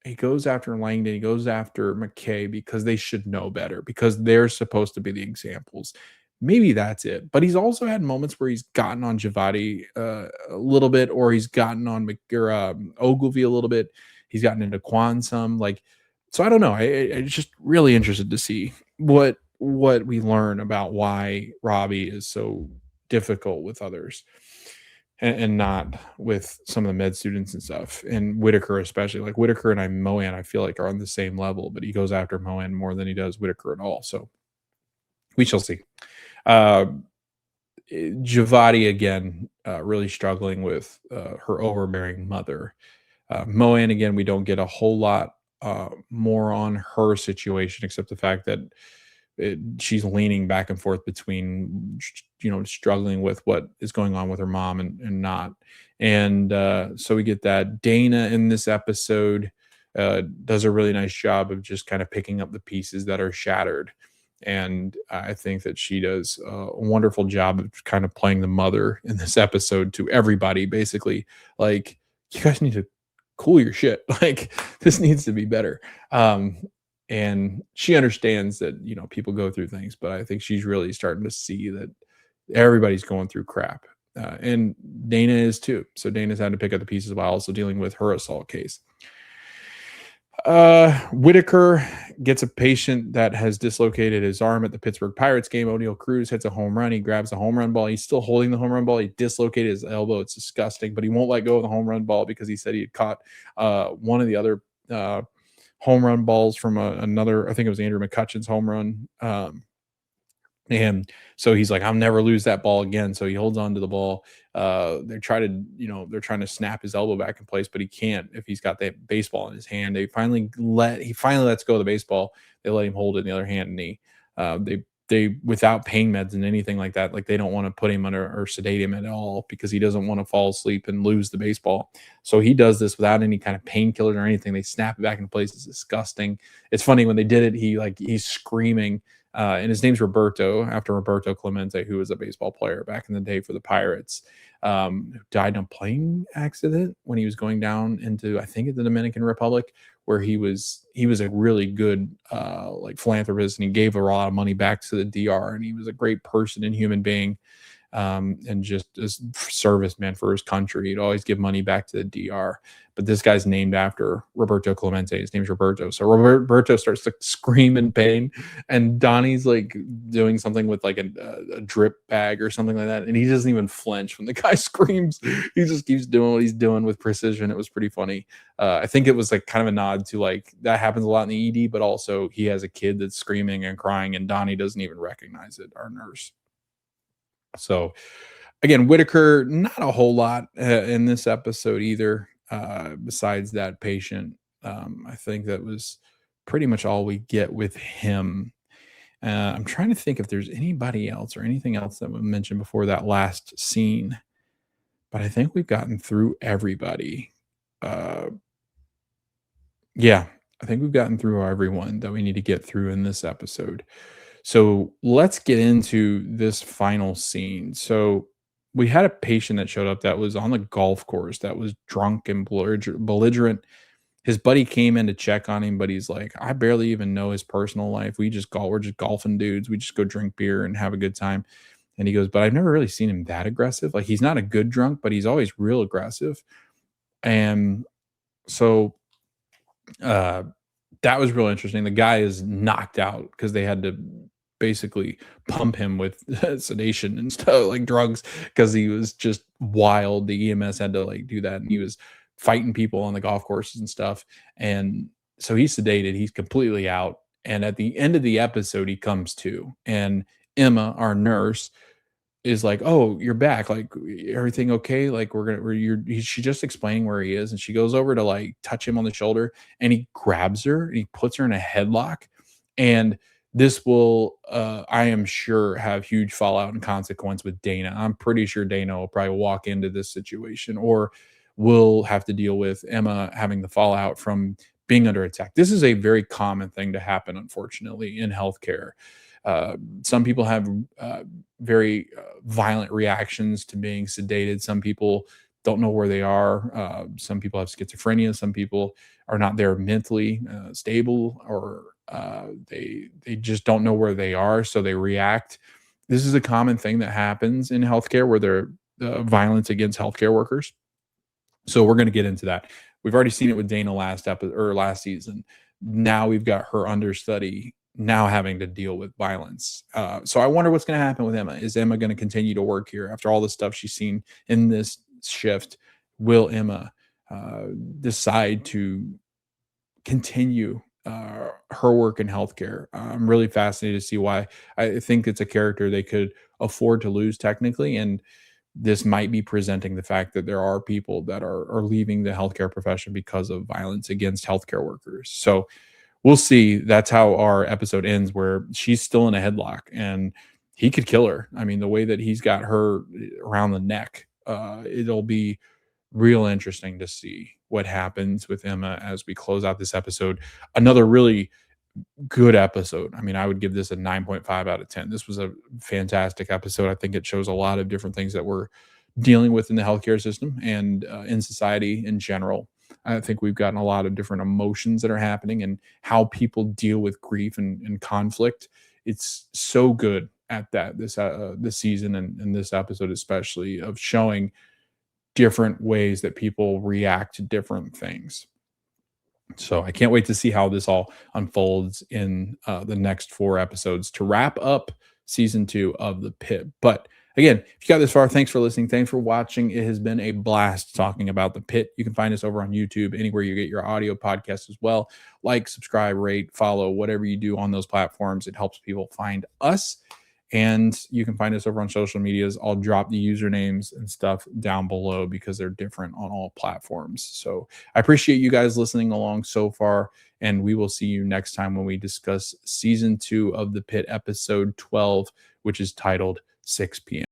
he goes after Langdon, he goes after McKay because they should know better, because they're supposed to be the examples. Maybe that's it. But he's also had moments where he's gotten on Javadi a little bit, or he's gotten on Ogilvy a little bit. He's gotten into Quan some. Like, so I don't know. I'm just really interested to see what we learn about why Robbie is so difficult with others, and not with some of the med students and stuff, and Whitaker especially. Like Whitaker and Moen, I feel like are on the same level, but he goes after Moen more than he does Whitaker at all. So we shall see. Uh, Javadi again, really struggling with her overbearing mother. Moen again, we don't get a whole lot more on her situation, except the fact that she's leaning back and forth between, struggling with what is going on with her mom and not. And so we get that. Dana in this episode does a really nice job of just kind of picking up the pieces that are shattered. And I think that she does a wonderful job of kind of playing the mother in this episode to everybody, basically. Like, you guys need to cool your shit. Like, this needs to be better. And she understands that, people go through things, but I think she's really starting to see that everybody's going through crap. And Dana is too. So Dana's had to pick up the pieces while also dealing with her assault case. Whitaker gets a patient that has dislocated his arm at the Pittsburgh Pirates game. O'Neal Cruz hits a home run. He grabs the home run ball. He's still holding the home run ball. He dislocated his elbow. It's disgusting, but he won't let go of the home run ball because he said he had caught one of the other home run balls from another, I think it was Andrew McCutcheon's home run. And so he's like, I'll never lose that ball again. So he holds on to the ball. They're trying to snap his elbow back in place, but he can't if he's got that baseball in his hand. He finally lets go of the baseball. They let him hold it in the other hand, and they without pain meds and anything like that, like they don't want to put him under or sedate him at all because he doesn't want to fall asleep and lose the baseball. So he does this without any kind of painkillers or anything. They snap it back into place. It's disgusting. It's funny when they did it, he's screaming. And his name's Roberto, after Roberto Clemente, who was a baseball player back in the day for the Pirates, who died in a plane accident when he was going down into, I think, the Dominican Republic, where he was a really good like philanthropist, and he gave a lot of money back to the DR, and he was a great person and human being. And just as serviceman for his country, he'd always give money back to the DR. But this guy's named after Roberto Clemente. His name's Roberto. So Roberto starts to scream in pain, and Donnie's like doing something with like a drip bag or something like that, and he doesn't even flinch when the guy screams. He just keeps doing what he's doing with precision. It was pretty funny. I think it was like kind of a nod to like that happens a lot in the ED, but also he has a kid that's screaming and crying, and Donnie doesn't even recognize it, our nurse. So again, Whitaker, not a whole lot in this episode either, besides that patient. I think that was pretty much all we get with him. I'm trying to think if there's anybody else or anything else that we mentioned before that last scene, but I think we've gotten through everybody. Yeah, I think we've gotten through everyone that we need to get through in this episode. So let's get into this final scene. So we had a patient that showed up that was on the golf course that was drunk and belligerent. His buddy came in to check on him, but he's like, I barely even know his personal life. We're just golfing dudes. We just go drink beer and have a good time. And he goes, but I've never really seen him that aggressive. Like, he's not a good drunk, but he's always real aggressive. And so that was real interesting. The guy is knocked out because they had to basically pump him with sedation and stuff, like drugs, because he was just wild. The EMS had to like do that, and he was fighting people on the golf courses and stuff. And so he's sedated. He's completely out. And at the end of the episode, he comes to, and Emma, our nurse, is like, oh, you're back, like everything okay, like she's just explaining where he is, and she goes over to like touch him on the shoulder, and he grabs her and he puts her in a headlock. And this will I am sure have huge fallout and consequence with Dana. I'm pretty sure Dana will probably walk into this situation, or will have to deal with Emma having the fallout from being under attack. This is a very common thing to happen, unfortunately, in healthcare. Some people have very violent reactions to being sedated. Some people don't know where they are. Some people have schizophrenia. Some people are not there mentally stable, or they just don't know where they are, so they react. This is a common thing that happens in healthcare, where there violence against healthcare workers. So we're going to get into that. We've already seen it with Dana last season. Now we've got her understudy now having to deal with violence. So I wonder what's going to happen with Emma. Is Emma going to continue to work here after all the stuff she's seen in this shift? Will Emma decide to continue her work in healthcare? I'm really fascinated to see why. I think it's a character they could afford to lose technically, and this might be presenting the fact that there are people that are leaving the healthcare profession because of violence against healthcare workers. So we'll see. That's how our episode ends, where she's still in a headlock and he could kill her. I mean, the way that he's got her around the neck, it'll be real interesting to see what happens with Emma as we close out this episode. Another really good episode. I mean, I would give this a 9.5 out of 10. This was a fantastic episode. I think it shows a lot of different things that we're dealing with in the healthcare system and in society in general. I think we've gotten a lot of different emotions that are happening and how people deal with grief and conflict. It's so good at that this season and this episode especially, of showing different ways that people react to different things. So I can't wait to see how this all unfolds in the next 4 episodes to wrap up season 2 of The Pit. But again, if you got this far, thanks for listening. Thanks for watching. It has been a blast talking about The Pit. You can find us over on YouTube, anywhere you get your audio podcasts as well. Like, subscribe, rate, follow, whatever you do on those platforms. It helps people find us. And you can find us over on social medias. I'll drop the usernames and stuff down below because they're different on all platforms. So I appreciate you guys listening along so far. And we will see you next time when we discuss season 2 of The Pit, episode 12, which is titled 6 p.m.